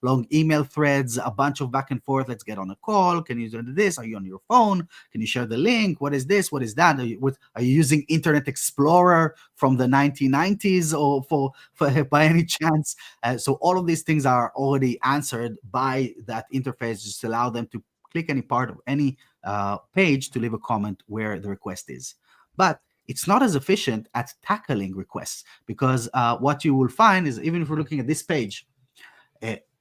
long email threads, a bunch of back and forth. Let's get on a call. Can you do this? Are you on your phone? Can you share the link? What is this? What is that? Are you using Internet Explorer from the 1990s or for by any chance? So all of these things are already answered by that interface. Just allow them to click any part of any page to leave a comment where the request is. But it's not as efficient at tackling requests, because what you will find is, even if we're looking at this page,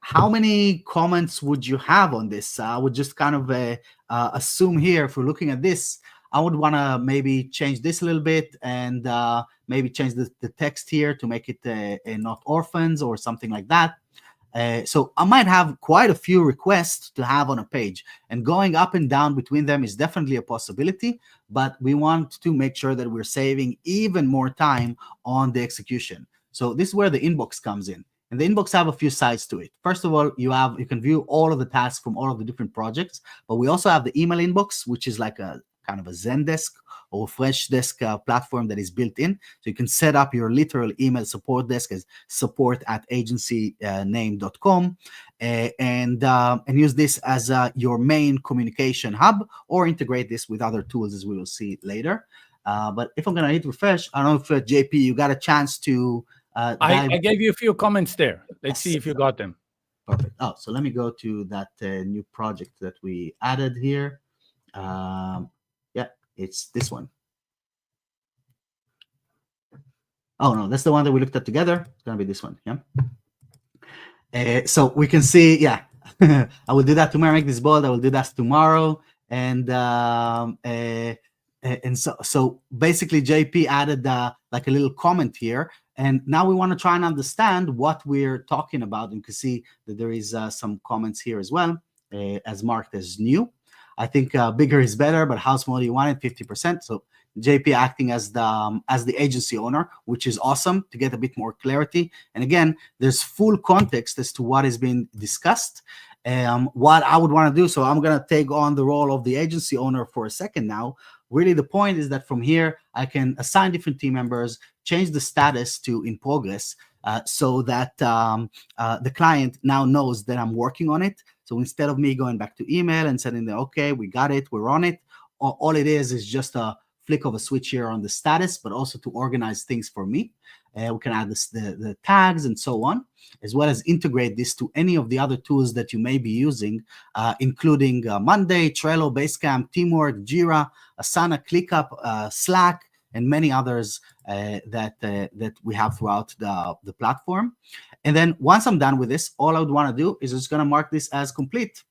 how many comments would you have on this? I would just kind of assume here, if we're looking at this, I would want to maybe change this a little bit and maybe change the text here to make it not orphans or something like that. So I might have quite a few requests to have on a page, and going up and down between them is definitely a possibility, but we want to make sure that we're saving even more time on the execution. So this is where the inbox comes in. And the inbox have a few sides to it. First of all, you can view all of the tasks from all of the different projects, but we also have the email inbox, which is like a kind of a Zendesk or Freshdesk platform that is built in. So you can set up your literal email support desk as support@agencyname.com and use this as your main communication hub, or integrate this with other tools, as we will see later. But if I'm going to hit refresh, I don't know if JP, you got a chance to I gave you a few comments there. Let's see if you got them. Perfect. Oh, so let me go to that new project that we added here. Yeah, it's this one. Oh, no, that's the one that we looked at together. It's going to be this one. Yeah. So we can see, yeah, I will do that tomorrow. Make this bold. I will do that tomorrow. And so basically JP added like a little comment here. And now we want to try and understand what we're talking about. And you can see that there is some comments here as well, as marked as new. I think bigger is better, but how small do you want it? 50%. So JP acting as the agency owner, which is awesome to get a bit more clarity. And again, there's full context as to what is being discussed. What I would want to do, so I'm going to take on the role of the agency owner for a second now. Really, the point is that from here, I can assign different team members, change the status to in progress, so that the client now knows that I'm working on it. So instead of me going back to email and saying, okay, we got it, we're on it, all it is just a flick of a switch here on the status, but also to organize things for me. We can add the tags and so on, as well as integrate this to any of the other tools that you may be using, including Monday, Trello, Basecamp, Teamwork, Jira, Asana, ClickUp, Slack, and many others that we have throughout the platform. And then once I'm done with this, all I would want to do is just going to mark this as complete.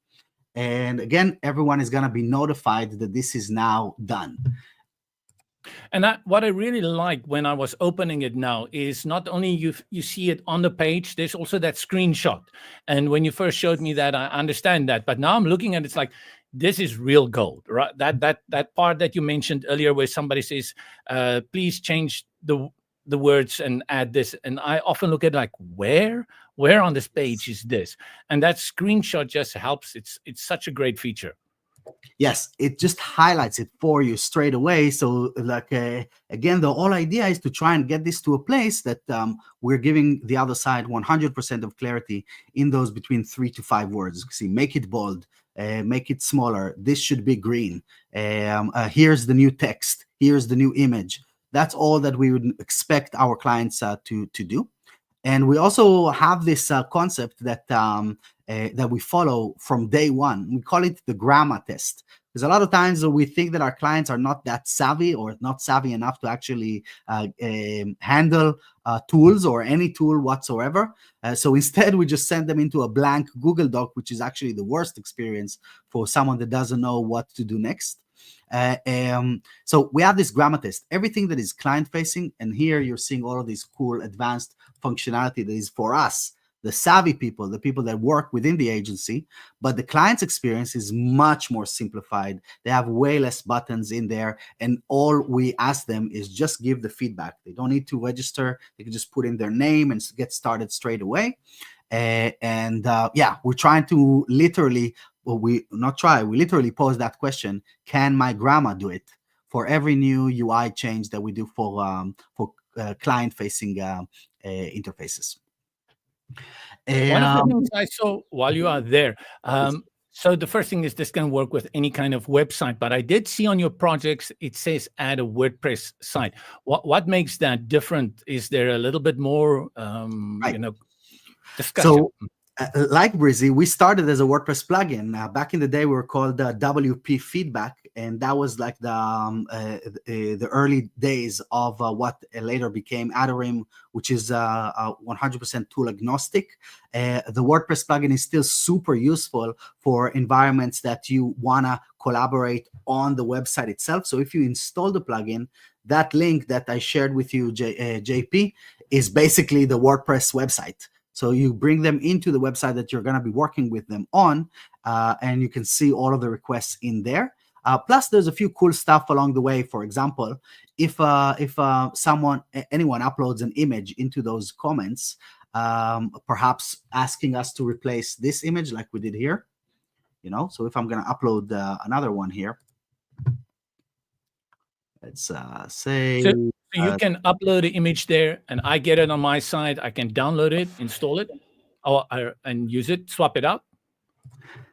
And again, everyone is going to be notified that this is now done. And what I really like when I was opening it now is not only you see it on the page, there's also that screenshot. And when you first showed me that, I understand that. But now I'm looking at it, it's like, this is real gold, right? That part that you mentioned earlier where somebody says, please change the words and add this. And I often look at like, where on this page is this? And that screenshot just helps. It's such a great feature. Yes, it just highlights it for you straight away. So like, again, the whole idea is to try and get this to a place that we're giving the other side 100% of clarity in those between 3 to 5 words. See, make it bold, make it smaller. This should be green. Here's the new text. Here's the new image. That's all that we would expect our clients to do. And we also have this concept that that we follow from day one. We call it the grammar test. Because a lot of times we think that our clients are not that savvy or not savvy enough to actually handle tools or any tool whatsoever. So instead, we just send them into a blank Google Doc, which is actually the worst experience for someone that doesn't know what to do next. So we have this grammar test, everything that is client facing. And here you're seeing all of these cool advanced functionality that is for us, the savvy people, the people that work within the agency. But the client's experience is much more simplified. They have way less buttons in there. And all we ask them is just give the feedback. They don't need to register. They can just put in their name and get started straight away. Yeah, we're trying to literally, we literally pose that question: can my grammar do it? For every new UI change that we do for client-facing interfaces. One of the things I saw while you are there, so the first thing is this can work with any kind of website, but I did see on your projects, it says add a WordPress site. What makes that different? Is there a little bit more, Right. you know, discussion? So, like Brizy, we started as a WordPress plugin. Back in the day, we were called WP Feedback, and that was like the early days of what later became Atarim, which is 100% tool agnostic. The WordPress plugin is still super useful for environments that you want to collaborate on the website itself. So if you install the plugin, that link that I shared with you, JP, is basically the WordPress website. So you bring them into the website that you're going to be working with them on, and you can see all of the requests in there. Plus, there's a few cool stuff along the way. For example, if anyone uploads an image into those comments, perhaps asking us to replace this image like we did here, so if I'm going to upload another one here, let's say... So you can upload the image there, and I get it on my side. I can download it, install it, and use it, swap it out.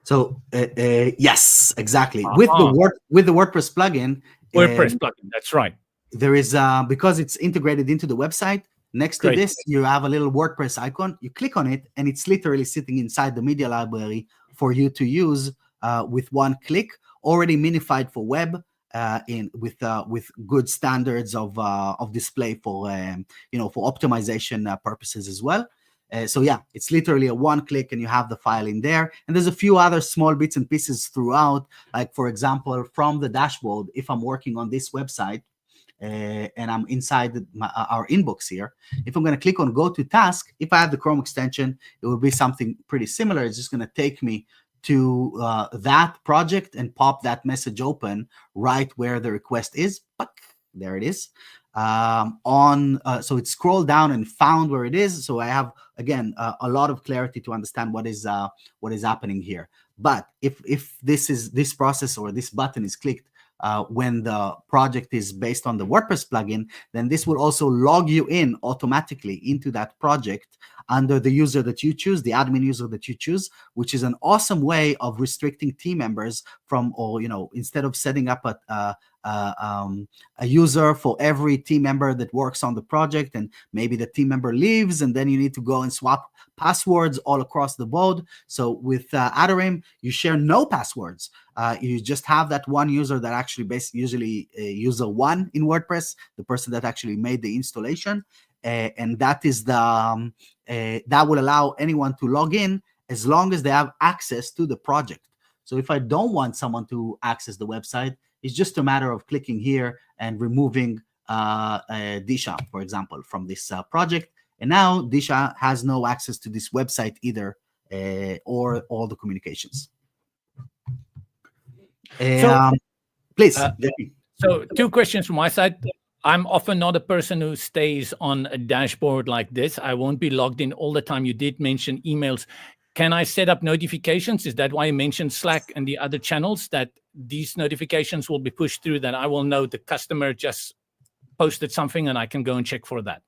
So yes, exactly. With the WordPress plugin. That's right. There is because it's integrated into the website. Next to this, you have a little WordPress icon. You click on it, and it's literally sitting inside the media library for you to use with one click. Already minified for web. With good standards of display for for optimization purposes as well. So yeah, it's literally a one click and you have the file in there. And there's a few other small bits and pieces throughout, like for example, from the dashboard, if I'm working on this website and I'm inside our inbox here, if I'm going to click on go to task, if I have the Chrome extension, it will be something pretty similar. It's just going to take me to that project and pop that message open right where the request is. There it is. So it scrolled down and found where it is. So I have, again, a lot of clarity to understand what is happening here. But if this process or this button is clicked when the project is based on the WordPress plugin, then this will also log you in automatically into that project under the user that you choose, the admin user that you choose, which is an awesome way of restricting team members from, or instead of setting up a user for every team member that works on the project, and maybe the team member leaves, and then you need to go and swap passwords all across the board. So with Atarim, you share no passwords. You just have that one user that actually usually user one in WordPress, the person that actually made the installation, and that is the that will allow anyone to log in as long as they have access to the project. So if I don't want someone to access the website, it's just a matter of clicking here and removing Disha, for example, from this project. And now Disha has no access to this website either, or all the communications. Please. So 2 questions from my side. I'm often not a person who stays on a dashboard like this. I won't be logged in all the time. You did mention emails. can I set up notifications? Is that why you mentioned Slack and the other channels, that these notifications will be pushed through, that I will know the customer just posted something and I can go and check for that?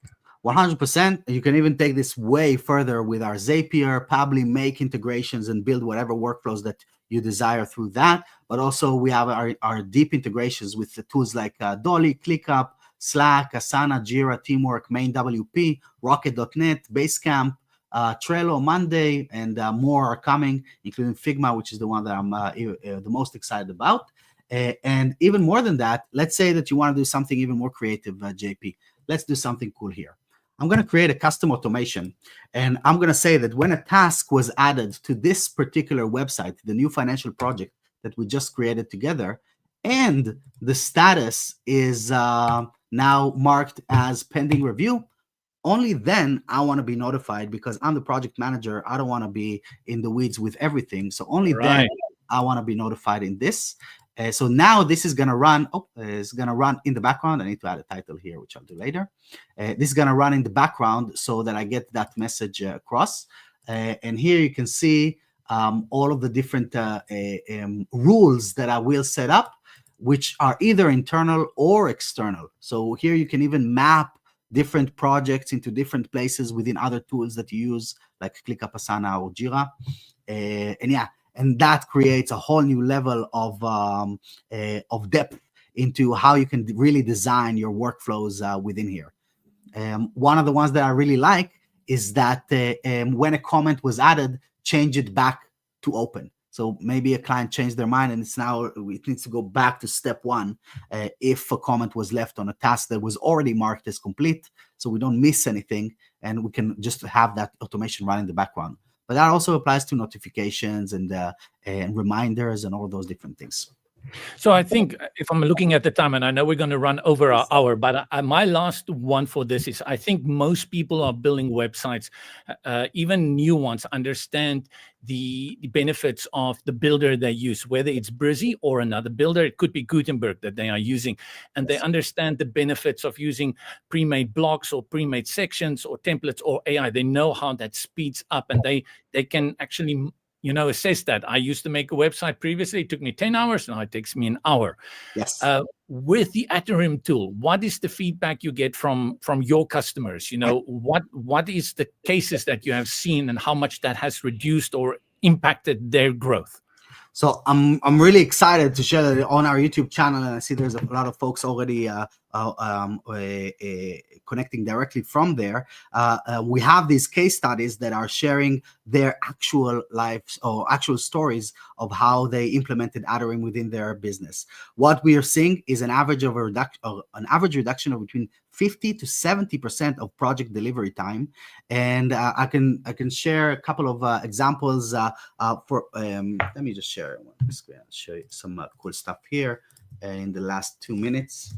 100%. You can even take this way further with our Zapier, probably make integrations and build whatever workflows that you desire through that. But also we have our deep integrations with the tools like Dolly, ClickUp, Slack, Asana, Jira, Teamwork, MainWP, Rocket.net, Basecamp, Trello, Monday, and more are coming, including Figma, which is the one that I'm the most excited about. And even more than that, let's say that you want to do something even more creative, JP. Let's do something cool here. I'm going to create a custom automation, and I'm going to say that when a task was added to this particular website, the new financial project that we just created together, and the status is now marked as pending review, only then I want to be notified, because I'm the project manager. I don't want to be in the weeds with everything. So only then I want to be notified in this. So now this is going to run. It's going to run in the background. I need to add a title here, which I'll do later. This is going to run in the background so that I get that message across. And here you can see all of the different rules that I will set up, which are either internal or external. So here you can even map different projects into different places within other tools that you use, like ClickUp, Asana, or Jira. And that creates a whole new level of depth into how you can really design your workflows within here. One of the ones that I really like is that when a comment was added, change it back to open. So maybe a client changed their mind and it needs to go back to step one if a comment was left on a task that was already marked as complete, so we don't miss anything and we can just have that automation run in the background. But that also applies to notifications and reminders and all those different things. So I think, if I'm looking at the time, and I know we're going to run over our hour, but my last one for this is, I think most people are building websites, even new ones, understand the benefits of the builder they use, whether it's Brizy or another builder. It could be Gutenberg that they are using, and they understand the benefits of using pre-made blocks or pre-made sections or templates or AI. They know how that speeds up, and they can actually assess that. I used to make a website previously. It took me 10 hours. Now it takes me an hour. Yes. With the Atarim tool, what is the feedback you get from your customers? What is the cases that you have seen and how much that has reduced or impacted their growth? So I'm really excited to share that on our YouTube channel, and I see there's a lot of folks already connecting directly from there. We have these case studies that are sharing their actual lives or actual stories of how they implemented Atarim within their business. What we are seeing is an average reduction of between 50 to 70% of project delivery time, and I can share a couple of examples. Let me just share one screen. I'll show you some cool stuff here in the last 2 minutes.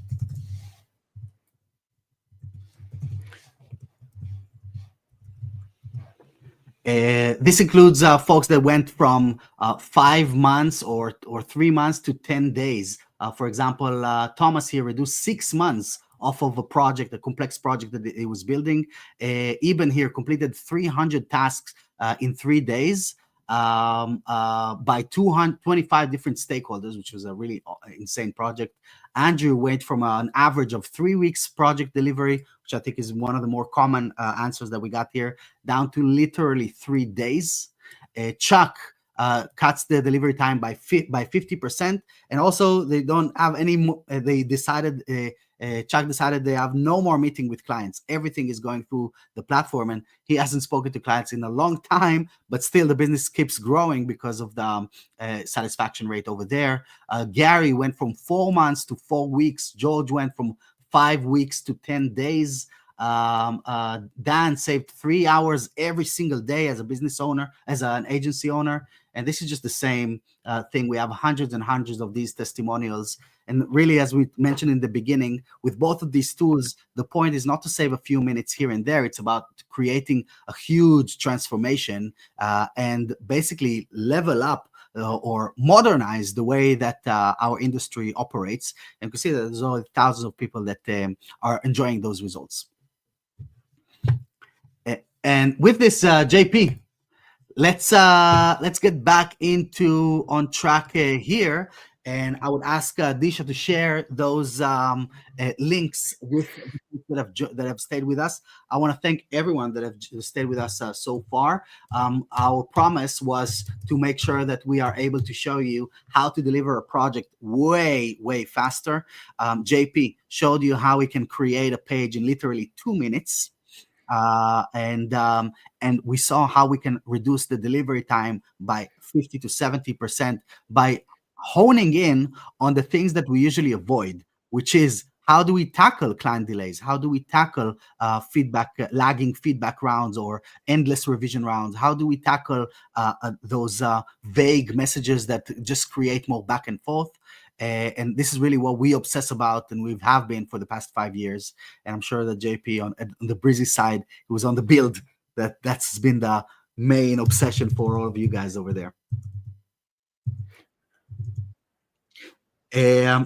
This includes folks that went from 5 months or 3 months to 10 days. For example, Thomas here reduced 6 months off of a project, a complex project that he was building. Eben here completed 300 tasks in 3 days by 225 different stakeholders, which was a really insane project. Andrew went from an average of 3 weeks project delivery, which I think is one of the more common answers that we got here, down to literally 3 days. Chuck cuts the delivery time by 50%, and also they don't have any. Chuck decided they have no more meeting with clients. Everything is going through the platform, and he hasn't spoken to clients in a long time, but still the business keeps growing because of the satisfaction rate over there. Gary went from 4 months to 4 weeks. George went from 5 weeks to 10 days. Dan saved 3 hours every single day as a business owner, as an agency owner. And this is just the same thing. We have hundreds and hundreds of these testimonials. And really, as we mentioned in the beginning, with both of these tools, the point is not to save a few minutes here and there. It's about creating a huge transformation and basically level up or modernize the way that our industry operates. And you can see that there's only thousands of people that are enjoying those results. And with this, JP, let's get back into on track here, and I would ask Disha to share those links with the people that have stayed with us. I want to thank everyone that have stayed with us so far. Our promise was to make sure that we are able to show you how to deliver a project way faster. JP showed you how we can create a page in literally 2 minutes. And we saw how we can reduce the delivery time by 50 to 70% by honing in on the things that we usually avoid, which is how do we tackle client delays? How do we tackle lagging feedback rounds or endless revision rounds? How do we tackle those vague messages that just create more back and forth? And this is really what we obsess about, and we have been for the past 5 years. And I'm sure that JP on the Brizy side, it was on the build, that's been the main obsession for all of you guys over there.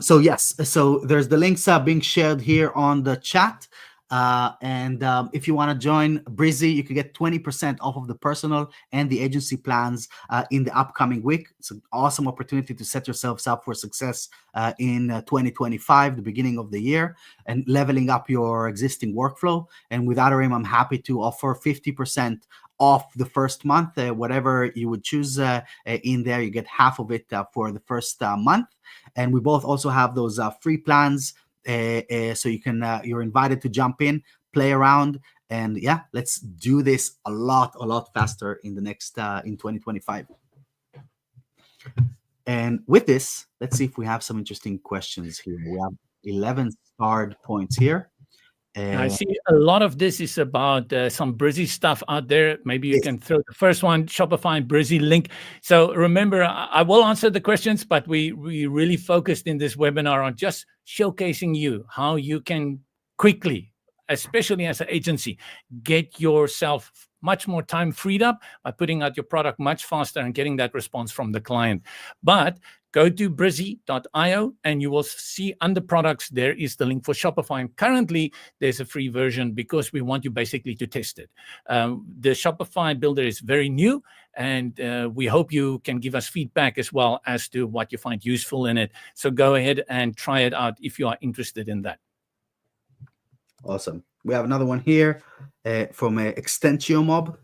So yes, so there's the links being shared here on the chat. And if you want to join Brizy, you can get 20% off of the personal and the agency plans in the upcoming week. It's an awesome opportunity to set yourselves up for success in 2025, the beginning of the year, and leveling up your existing workflow. And with Atarim, I'm happy to offer 50% off the first month. Whatever you would choose in there, you get half of it for the first month. And we both also have those free plans. So you can you're invited to jump in, play around, and yeah, let's do this a lot faster in the next in 2025. And with this, let's see if we have some interesting questions here. We have 11 starred points here. I see a lot of this is about some Brizy stuff out there. Maybe you can throw the first one, Shopify and Brizy link. So remember, I will answer the questions, but we really focused in this webinar on just showcasing you how you can quickly, especially as an agency, get yourself much more time freed up by putting out your product much faster and getting that response from the client. But go to brizy.io and you will see under products, there is the link for Shopify. And currently, there's a free version because we want you basically to test it. The Shopify builder is very new, and we hope you can give us feedback as well as to what you find useful in it. So go ahead and try it out if you are interested in that. Awesome. We have another one here from Extentio Mob.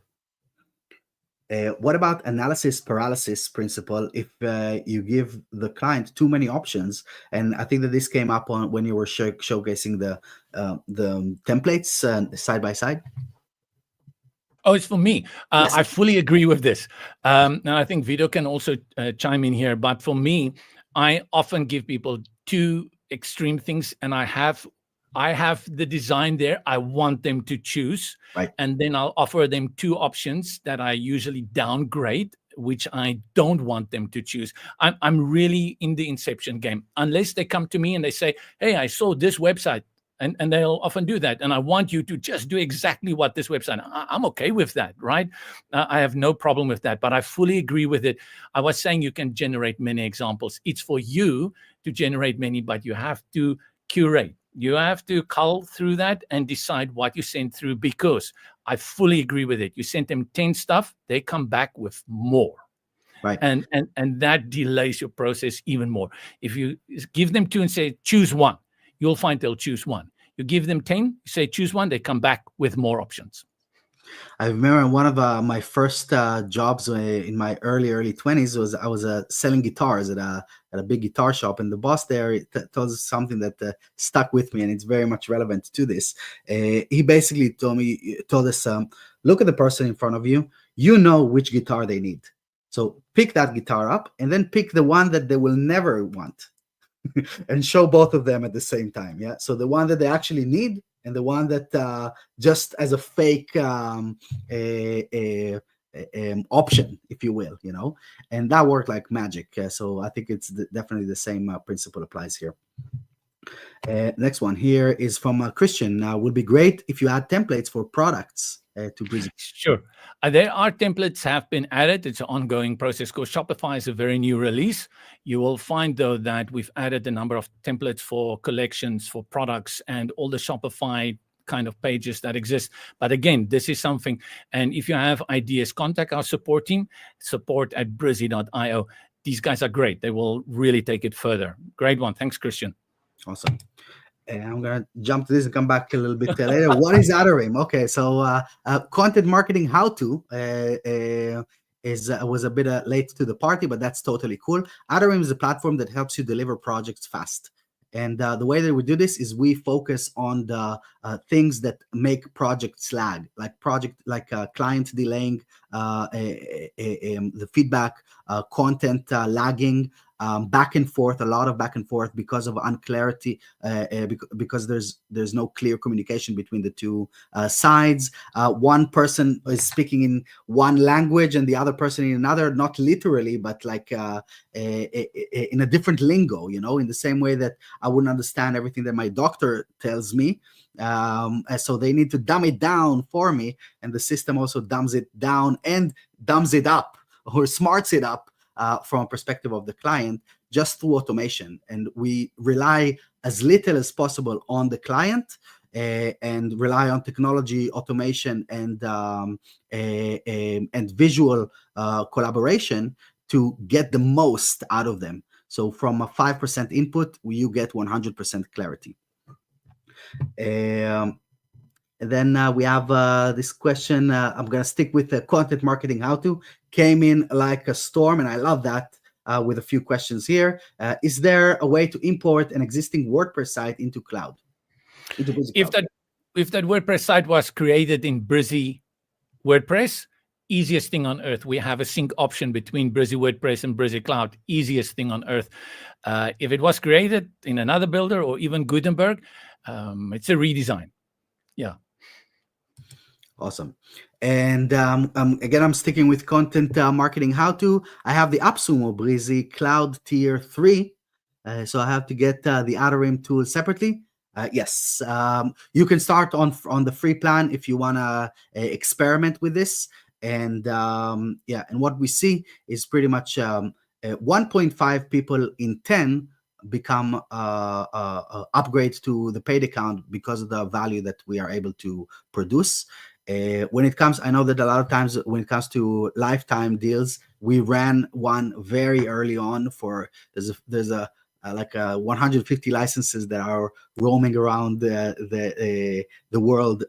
What about analysis paralysis principle if you give the client too many options? And I think that this came up on when you were showcasing the templates side by side. Oh, it's for me. Yes. I fully agree with this. Now, I think Vito can also chime in here. But for me, I often give people two extreme things, and I have the design there. I want them to choose. Right. And then I'll offer them two options that I usually downgrade, which I don't want them to choose. I'm really in the inception game. Unless they come to me and they say, hey, I saw this website. And they'll often do that. And I want you to just do exactly what this website. I'm okay with that, right? I have no problem with that. But I fully agree with it. I was saying you can generate many examples. It's for you to generate many, but you have to curate. You have to cull through that and decide what you send through, because I fully agree with it. You send them 10 stuff, they come back with more. Right. And that delays your process even more. If you give them 2 and say, choose one, you'll find they'll choose one. You give them 10, you say, choose one, they come back with more options. I remember one of my first jobs in my early 20s was I was selling guitars at a big guitar shop, and the boss there told us something that stuck with me, and it's very much relevant to this. He basically told us, look at the person in front of you. You know which guitar they need, so pick that guitar up, and then pick the one that they will never want, and show both of them at the same time. Yeah, so the one that they actually need, and the one that just as a fake option, if you will, and that worked like magic. So I think it's definitely the same principle applies here. Next one here is from Christian. Would be great if you add templates for products to Brizy. Sure. There are templates have been added. It's an ongoing process because Shopify is a very new release. You will find, though, that we've added a number of templates for collections, for products, and all the Shopify kind of pages that exist. But again, this is something, and if you have ideas, contact our support team, support@brizy.io. These guys are great. They will really take it further. Great one. Thanks, Christian. Awesome. And I'm gonna jump to this and come back a little bit later. What is Atarim? Okay, so content marketing how-to was a bit late to the party, but that's totally cool. Atarim is a platform that helps you deliver projects fast. And the way that we do this is we focus on the things that make projects lag, like client delaying, the feedback, content lagging, back and forth, a lot of back and forth because of unclarity, because there's no clear communication between the two sides. One person is speaking in one language and the other person in another, not literally, but like in a different lingo, in the same way that I wouldn't understand everything that my doctor tells me. So they need to dumb it down for me, and the system also dumbs it down and dumbs it up or smarts it up from a perspective of the client, just through automation. And we rely as little as possible on the client and rely on technology, automation, and visual collaboration to get the most out of them. So from a 5% input, you get 100% clarity. And then we have this question. I'm going to stick with the content marketing how-to. Came in like a storm, and I love that, with a few questions here. Is there a way to import an existing WordPress site into Cloud? If that WordPress site was created in Brizy WordPress, easiest thing on earth. We have a sync option between Brizy WordPress and Brizy Cloud. Easiest thing on earth. If it was created in another builder or even Gutenberg, it's a redesign. Yeah. Awesome. And again, I'm sticking with content marketing how-to. I have the AppSumo Brizy Cloud Tier 3. So I have to get the Atarim tool separately. Yes, you can start on the free plan if you want to experiment with this. And yeah, and what we see is pretty much 1.5 people in 10 become upgrade to the paid account because of the value that we are able to produce. When it comes, I know that a lot of times when it comes to lifetime deals, we ran one very early on for there's a like 150 licenses that are roaming around the world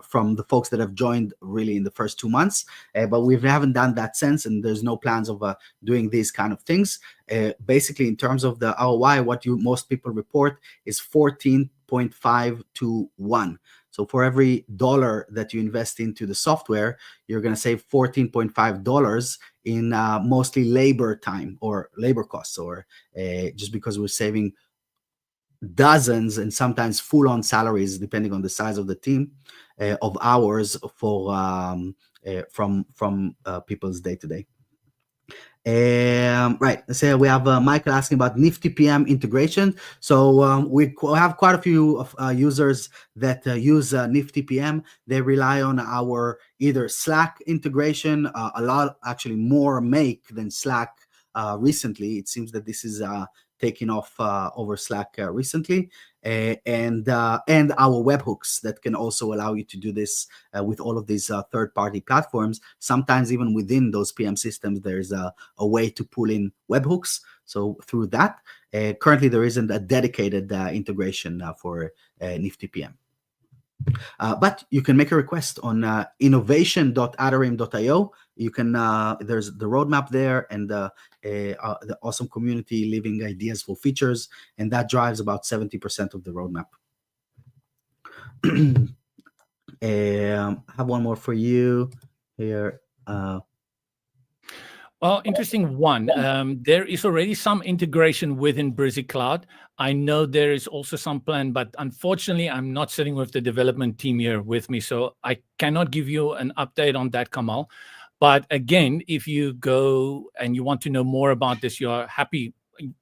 from the folks that have joined really in the first 2 months, but we haven't done that since, and there's no plans of doing these kind of things. Basically, in terms of the ROI, what most people report is 14.5 to 1. So for every dollar that you invest into the software, you're going to save $14.5 in mostly labor time or labor costs, or just because we're saving dozens and sometimes full-on salaries, depending on the size of the team, of hours for from people's day-to-day. Right, so we have Michael asking about Nifty PM integration. So we have quite a few of users that use Nifty PM. They rely on our either Slack integration, a lot, actually more Make than Slack recently. It seems that this is taking off over Slack recently, and our webhooks that can also allow you to do this with all of these third-party platforms. Sometimes even within those PM systems, there's a way to pull in webhooks. So through that, currently there isn't a dedicated integration for Nifty PM. But you can make a request on innovation.atarim.io. You can there's the roadmap there, and the awesome community leaving ideas for features, and that drives about 70% of the roadmap. I have one more for you here. Well, interesting one. There is already some integration within Brizy Cloud. I know there is also some plan, but unfortunately, I'm not sitting with the development team here with me, so I cannot give you an update on that, Kamal. But again, if you go and you want to know more about this, you are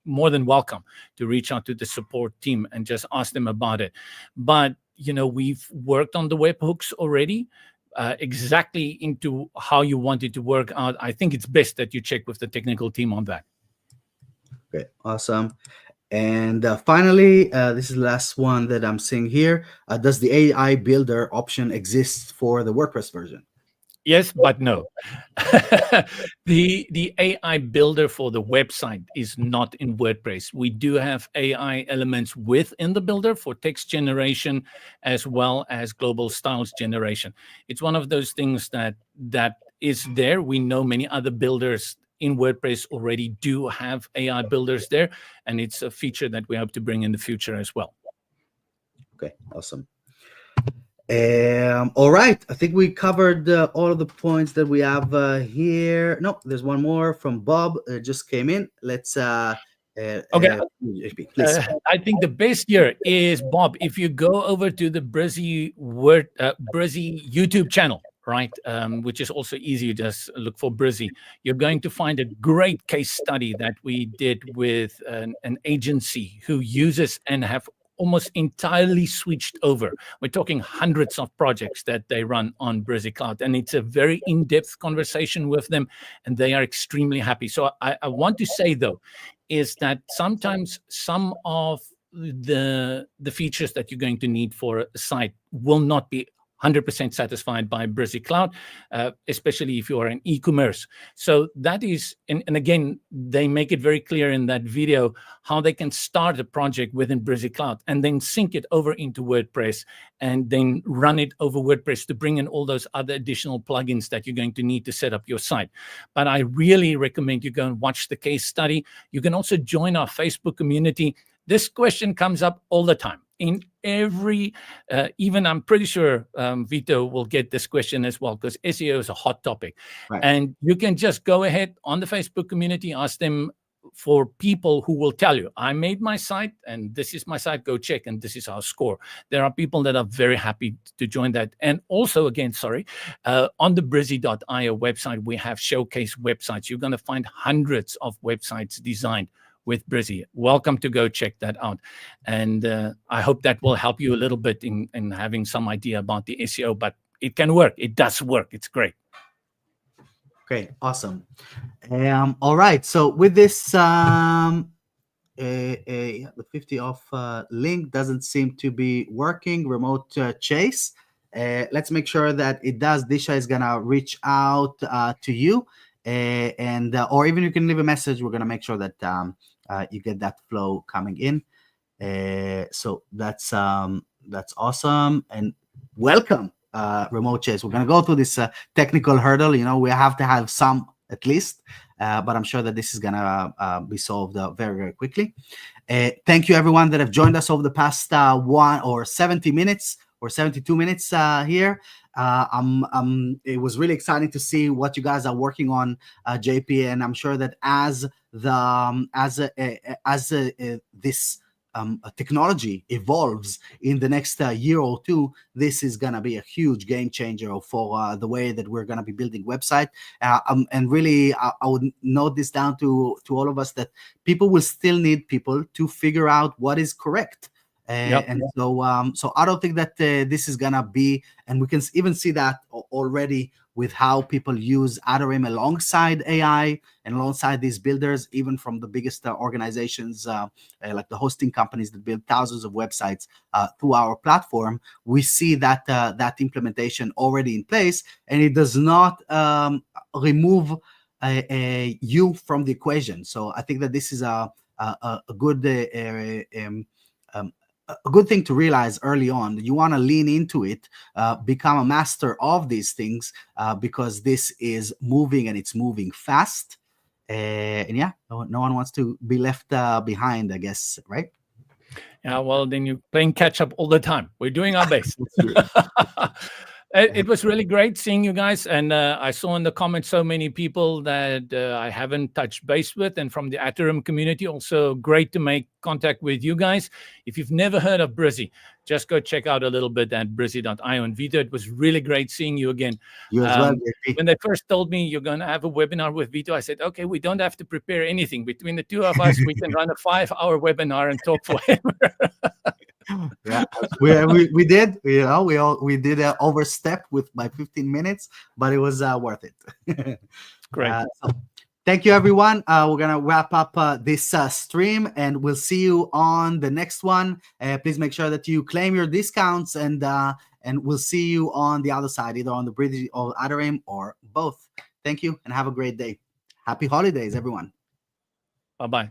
more than welcome to reach out to the support team and just ask them about it. But, we've worked on the webhooks already. Exactly into how you want it to work out. I think it's best that you check with the technical team on that. Okay, awesome. And finally, this is the last one that I'm seeing here. Does the AI builder option exist for the WordPress version? Yes, but no. The AI builder for the website is not in WordPress. We do have AI elements within the builder for text generation as well as global styles generation. It's one of those things that is there. We know many other builders in WordPress already do have AI builders there, and it's a feature that we hope to bring in the future as well. Okay, awesome. All right, I think we covered all of the points that we have here. No, there's one more from Bob. Just came in. Let's Okay. please. I think the best here is, Bob, if you go over to the Brizy YouTube channel, right, which is also easy, just look for Brizy. You're going to find a great case study that we did with an agency who uses and have almost entirely switched over. We're talking hundreds of projects that they run on Brizy Cloud, and it's a very in-depth conversation with them, and they are extremely happy. So I want to say, though, is that sometimes some of the features that you're going to need for a site will not be 100% satisfied by Brizy Cloud, especially if you are in e-commerce. So that is, and again, they make it very clear in that video how they can start a project within Brizy Cloud and then sync it over into WordPress and then run it over WordPress to bring in all those other additional plugins that you're going to need to set up your site. But I really recommend you go and watch the case study. You can also join our Facebook community. This question comes up all the time. In every, even I'm pretty sure Vito will get this question as well, because SEO is a hot topic. Right. And you can just go ahead on the Facebook community, ask them for people who will tell you, I made my site and this is my site, go check, and this is our score. There are people that are very happy to join that. And also, again, on the Brizy.io website, we have showcase websites. You're going to find hundreds of websites designed with Brizy. Welcome to go check that out. And I hope that will help you a little bit in having some idea about the SEO, but it can work. It does work. It's great. Okay, awesome. All right, so with this, the 50 off link doesn't seem to be working, remote chase. Let's make sure that it does. Disha is gonna reach out to you, and or even you can leave a message. We're gonna make sure that you get that flow coming in. So that's awesome, and welcome, remote chase. We're gonna go through this technical hurdle. You know, we have to have some at least, but I'm sure that this is gonna be solved very, very quickly. Thank you everyone that have joined us over the past 70 minutes or 72 minutes here. It was really exciting to see what you guys are working on, JP, and I'm sure that as this technology evolves in the next year or two, this is going to be a huge game changer for the way that we're going to be building website. And really, I would note this down to all of us, that people will still need people to figure out what is correct. And so I don't think that this is gonna be, and we can even see that already with how people use Atarim alongside AI and alongside these builders, even from the biggest organizations like the hosting companies that build thousands of websites through our platform. We see that that implementation already in place, and it does not remove you from the equation. So I think that this is a good thing to realize early on. You want to lean into it, become a master of these things, because this is moving, and it's moving fast. And yeah, no one wants to be left behind, I guess, right? Yeah, well, then you're playing catch up all the time. We're doing our best. It was really great seeing you guys, and I saw in the comments so many people that I haven't touched base with, and from the Atarim community, also great to make contact with you guys. If you've never heard of Brizy, just go check out a little bit at Brizy.io. And Vito, it was really great seeing you again. You as well. When they first told me you're going to have a webinar with Vito, I said, okay, we don't have to prepare anything. Between the two of us, we can run a 5-hour webinar and talk forever. Yeah, we did, you know, we did overstep with my 15 minutes, but it was worth it. Great. So Thank you, everyone. We're gonna wrap up this stream, and we'll see you on the next one. Please make sure that you claim your discounts, and we'll see you on the other side, either on the Brizy or Atarim or both. Thank you, and have a great day. Happy holidays, everyone. Bye-bye.